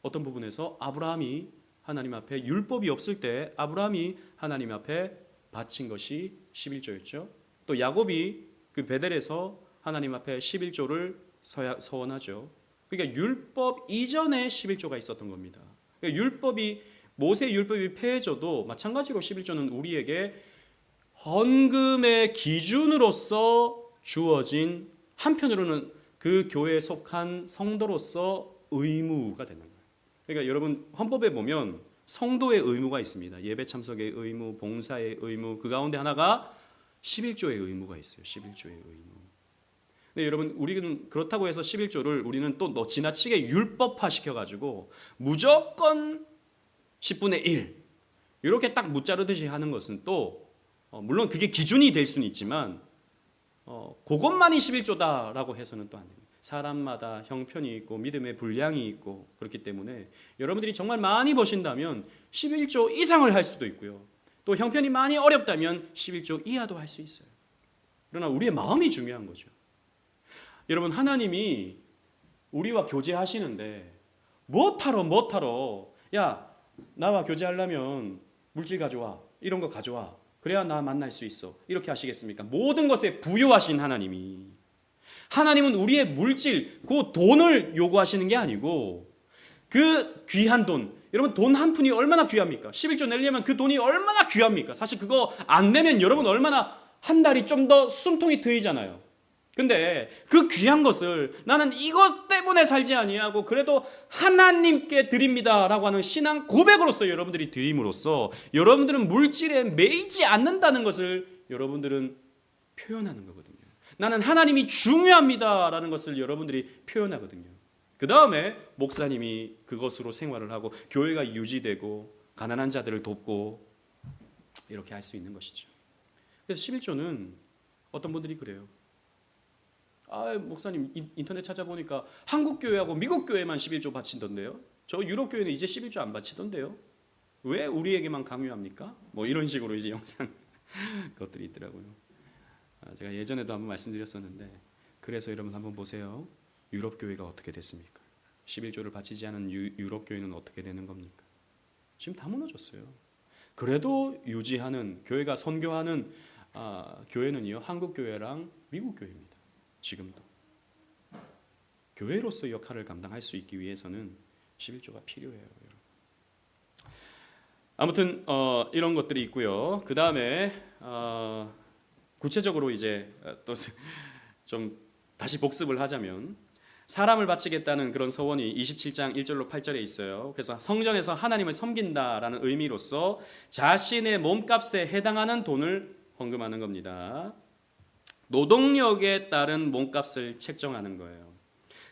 어떤 부분에서 아브라함이 하나님 앞에 율법이 없을 때 아브라함이 하나님 앞에 바친 것이 11조였죠. 또 야곱이 그 베델에서 하나님 앞에 11조를 서원하죠. 그러니까 율법 이전에 11조가 있었던 겁니다. 그러니까 모세 율법이 폐해져도 마찬가지로 11조는 우리에게 헌금의 기준으로서 주어진 한편으로는 그 교회에 속한 성도로서 의무가 되는 거예요. 그러니까 여러분 헌법에 보면 성도의 의무가 있습니다. 예배 참석의 의무, 봉사의 의무, 그 가운데 하나가 11조의 의무가 있어요. 11조의 의무. 근데 여러분 우리는 그렇다고 해서 11조를 우리는 또 지나치게 율법화 시켜가지고 무조건 10분의 1 이렇게 딱 무자르듯이 하는 것은 또 물론 그게 기준이 될 수는 있지만 그것만이 11조다라고 해서는 또 안 됩니다. 사람마다 형편이 있고 믿음의 분량이 있고 그렇기 때문에 여러분들이 정말 많이 버신다면 11조 이상을 할 수도 있고요. 또 형편이 많이 어렵다면 11조 이하도 할 수 있어요. 그러나 우리의 마음이 중요한 거죠. 여러분 하나님이 우리와 교제하시는데 뭐타러 야 나와 교제하려면 물질 가져와 이런 거 가져와 그래야 나 만날 수 있어 이렇게 하시겠습니까? 모든 것에 부요하신 하나님은 우리의 물질 그 돈을 요구하시는 게 아니고 그 귀한 돈 여러분 돈 한 푼이 얼마나 귀합니까? 11조 내려면 그 돈이 얼마나 귀합니까? 사실 그거 안 내면 여러분 얼마나 한 달이 좀 더 숨통이 트이잖아요. 근데 그 귀한 것을 나는 이것 때문에 살지 아니하고 그래도 하나님께 드립니다라고 하는 신앙 고백으로서 여러분들이 드림으로써 여러분들은 물질에 매이지 않는다는 것을 여러분들은 표현하는 거거든요. 나는 하나님이 중요합니다라는 것을 여러분들이 표현하거든요. 그 다음에 목사님이 그것으로 생활을 하고 교회가 유지되고 가난한 자들을 돕고 이렇게 할 수 있는 것이죠. 그래서 11조는 어떤 분들이 그래요. 목사님 인터넷 찾아보니까 한국 교회하고 미국 교회만 11조 바친던데요. 저 유럽 교회는 이제 11조 안 바치던데요. 왜 우리에게만 강요합니까? 뭐 이런 식으로 이제 영상 것들이 있더라고요. 제가 예전에도 한번 말씀드렸었는데 그래서 여러분 한번 보세요. 유럽 교회가 어떻게 됐습니까? 11조를 바치지 않은 유럽 교회는 어떻게 되는 겁니까? 지금 다 무너졌어요. 그래도 유지하는 교회가 선교하는 교회는요 한국 교회랑 미국 교회입니다. 지금도 교회로서 역할을 감당할 수 있기 위해서는 11조가 필요해요. 여러분. 아무튼 이런 것들이 있고요. 그 다음에 구체적으로 이제 또 좀 다시 복습을 하자면 사람을 바치겠다는 그런 서원이 27장 1절로 8절에 있어요. 그래서 성전에서 하나님을 섬긴다라는 의미로서 자신의 몸값에 해당하는 돈을 헌금하는 겁니다. 노동력에 따른 몸값을 책정하는 거예요.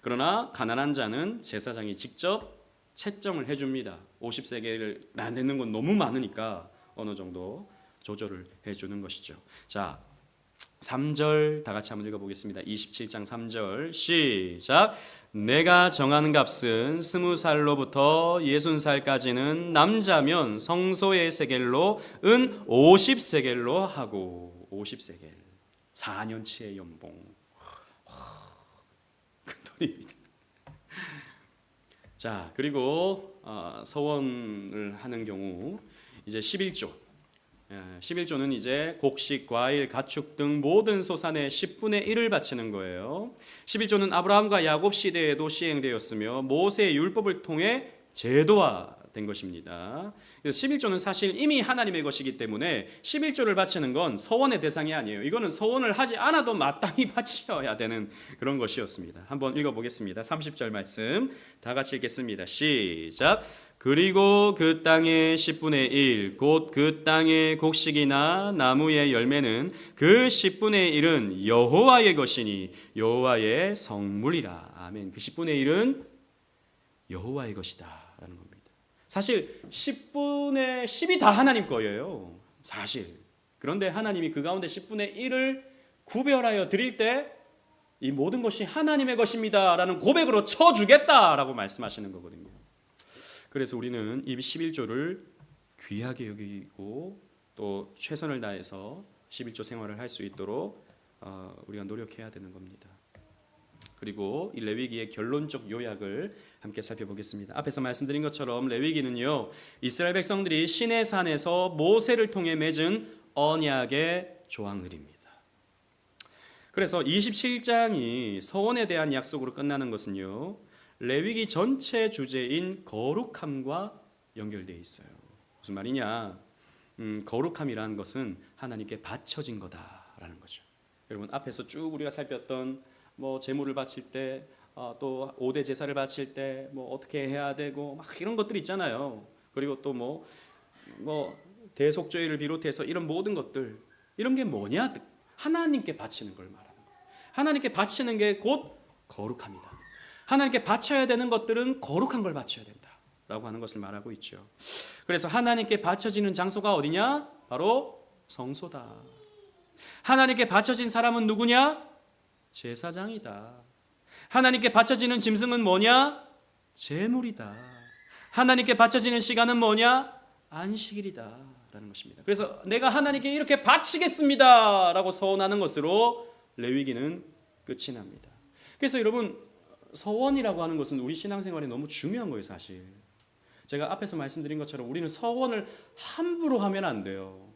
그러나 가난한 자는 제사장이 직접 채점을 해줍니다. 50세겔을 내는 건 너무 많으니까 어느 정도 조절을 해주는 것이죠. 자, 3절 다 같이 한번 읽어보겠습니다. 27장 3절 시작. 내가 정하는 값은 20살로부터 60살까지는 남자면 성소의 세겔로 은 50세겔로 하고 50세겔 4년치의 연봉. 큰 돈입니다. 자, 그리고 서원을 하는 경우 이제 11조는 이제 곡식, 과일, 가축 등 모든 소산의 10분의 1을 바치는 거예요. 11조는 아브라함과 야곱 시대에도 시행되었으며 모세의 율법을 통해 제도화된 것입니다. 그래서 11조는 사실 이미 하나님의 것이기 때문에 11조를 바치는 건 서원의 대상이 아니에요. 이거는 서원을 하지 않아도 마땅히 바치어야 되는 그런 것이었습니다. 한번 읽어보겠습니다. 30절 말씀 다 같이 읽겠습니다. 시작. 그리고 그 땅의 10분의 1, 곧 그 땅의 곡식이나 나무의 열매는 그 10분의 1은 여호와의 것이니 여호와의 성물이라. 아멘. 그 10분의 1은 여호와의 것이다 라는 겁니다. 사실 10분의 10이 다 하나님 거예요. 사실. 그런데 하나님이 그 가운데 10분의 1을 구별하여 드릴 때 이 모든 것이 하나님의 것입니다 라는 고백으로 쳐주겠다라고 말씀하시는 거거든요. 그래서 우리는 이 11조를 귀하게 여기고 또 최선을 다해서 11조 생활을 할 수 있도록 우리가 노력해야 되는 겁니다. 그리고 이 레위기의 결론적 요약을 함께 살펴보겠습니다. 앞에서 말씀드린 것처럼 레위기는요, 이스라엘 백성들이 시내산에서 모세를 통해 맺은 언약의 조항들입니다. 그래서 27장이 서원에 대한 약속으로 끝나는 것은요, 레위기 전체 주제인 거룩함과 연결되어 있어요. 무슨 말이냐? 거룩함이라는 것은 하나님께 바쳐진 거다라는 거죠. 여러분 앞에서 쭉 우리가 살폈던 뭐 제물을 바칠 때, 또 5대 제사를 바칠 때 뭐 어떻게 해야 되고 막 이런 것들 있잖아요. 그리고 또 뭐 대속죄를 비롯해서 이런 모든 것들, 이런 게 뭐냐? 하나님께 바치는 걸 말하는 거예요. 하나님께 바치는 게 곧 거룩합니다. 하나님께 바쳐야 되는 것들은 거룩한 걸 바쳐야 된다라고 하는 것을 말하고 있죠. 그래서 하나님께 바쳐지는 장소가 어디냐? 바로 성소다. 하나님께 바쳐진 사람은 누구냐? 제사장이다. 하나님께 바쳐지는 짐승은 뭐냐? 제물이다. 하나님께 바쳐지는 시간은 뭐냐? 안식일이다 라는 것입니다. 그래서 내가 하나님께 이렇게 바치겠습니다 라고 서원하는 것으로 레위기는 끝이 납니다. 그래서 여러분, 서원이라고 하는 것은 우리 신앙생활에 너무 중요한 거예요. 사실 제가 앞에서 말씀드린 것처럼 우리는 서원을 함부로 하면 안 돼요.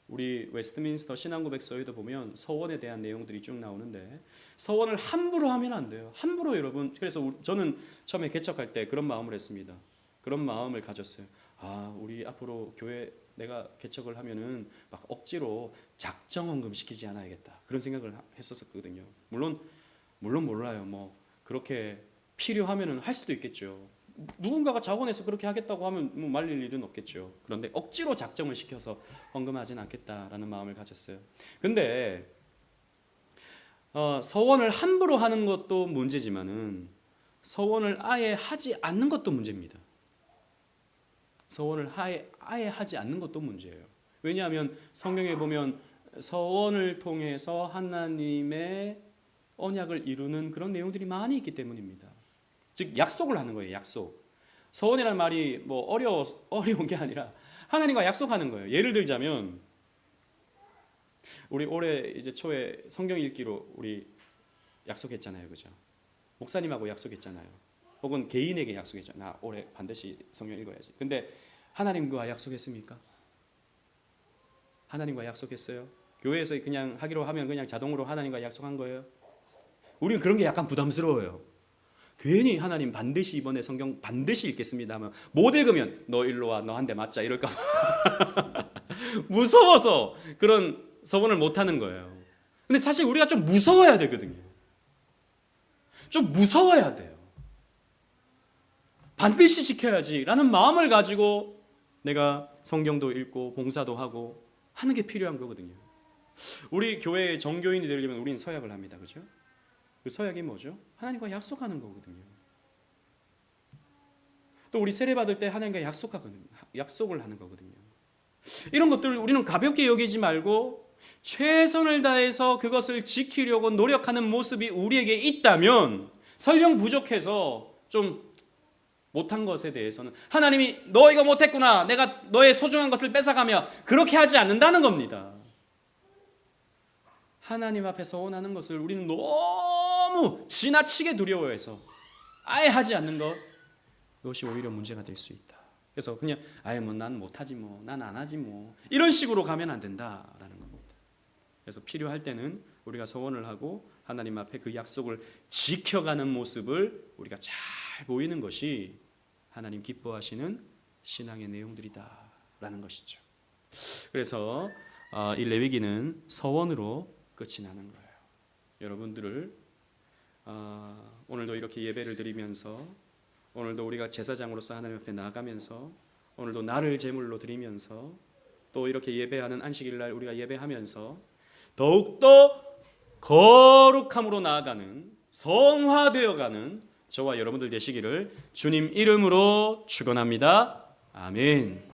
우리 웨스트민스터 신앙고백서에도 보면 서원에 대한 내용들이 쭉 나오는데 서원을 함부로 하면 안 돼요. 함부로 여러분. 그래서 저는 처음에 개척할 때 그런 마음을 했습니다. 그런 마음을 가졌어요. 우리 앞으로 교회 내가 개척을 하면은 막 억지로 작정헌금 시키지 않아야겠다. 그런 생각을 했었거든요. 물론 몰라요. 뭐 그렇게 필요하면은 할 수도 있겠죠. 누군가가 자원해서 그렇게 하겠다고 하면 뭐 말릴 일은 없겠죠. 그런데 억지로 작정을 시켜서 헌금하진 않겠다라는 마음을 가졌어요. 근데 서원을 함부로 하는 것도 문제지만은 서원을 아예 하지 않는 것도 문제입니다. 서원을 아예 하지 않는 것도 문제예요. 왜냐하면 성경에 보면 서원을 통해서 하나님의 언약을 이루는 그런 내용들이 많이 있기 때문입니다. 즉 약속을 하는 거예요. 약속. 서원이라는 말이 뭐 어려운 게 아니라 하나님과 약속하는 거예요. 예를 들자면 우리 올해 이제 초에 성경 읽기로 우리 약속했잖아요, 그죠? 목사님하고 약속했잖아요. 혹은 개인에게 약속했죠. 나 올해 반드시 성경 읽어야지. 근데 하나님과 약속했습니까? 하나님과 약속했어요? 교회에서 그냥 하기로 하면 그냥 자동으로 하나님과 약속한 거예요? 우리는 그런 게 약간 부담스러워요. 괜히 하나님 반드시 이번에 성경 반드시 읽겠습니다 하면 못 읽으면 너 일로 와, 너 한 대 맞자 이럴까 봐 무서워서 그런 서원을 못 하는 거예요. 근데 사실 우리가 좀 무서워야 되거든요. 좀 무서워야 돼요. 반드시 지켜야지라는 마음을 가지고 내가 성경도 읽고 봉사도 하고 하는 게 필요한 거거든요. 우리 교회의 정교인이 되려면 우리는 서약을 합니다. 그죠? 그 서약이 뭐죠? 하나님과 약속하는 거거든요. 또 우리 세례 받을 때 하나님과 약속을 하는 거거든요. 이런 것들 우리는 가볍게 여기지 말고 최선을 다해서 그것을 지키려고 노력하는 모습이 우리에게 있다면, 설령 부족해서 좀 못한 것에 대해서는 하나님이 너 이거 못했구나, 내가 너의 소중한 것을 뺏어가며, 그렇게 하지 않는다는 겁니다. 하나님 앞에서 원하는 것을 우리는 너무 지나치게 두려워해서 아예 하지 않는 것, 그것이 오히려 문제가 될 수 있다. 그래서 그냥 아예 뭐 난 못하지 뭐, 난 안 하지 뭐, 이런 식으로 가면 안 된다라는 겁니다. 그래서 필요할 때는 우리가 서원을 하고 하나님 앞에 그 약속을 지켜가는 모습을 우리가 잘 보이는 것이 하나님 기뻐하시는 신앙의 내용들이다라는 것이죠. 그래서 이 레위기는 서원으로 끝이 나는 거예요. 여러분들을 오늘도 이렇게 예배를 드리면서, 오늘도 우리가 제사장으로서 하나님 앞에 나아가면서, 오늘도 나를 제물로 드리면서, 또 이렇게 예배하는 안식일 날 우리가 예배하면서 더욱더 거룩함으로 나아가는, 성화되어가는 저와 여러분들 되시기를 주님 이름으로 축원합니다. 아멘.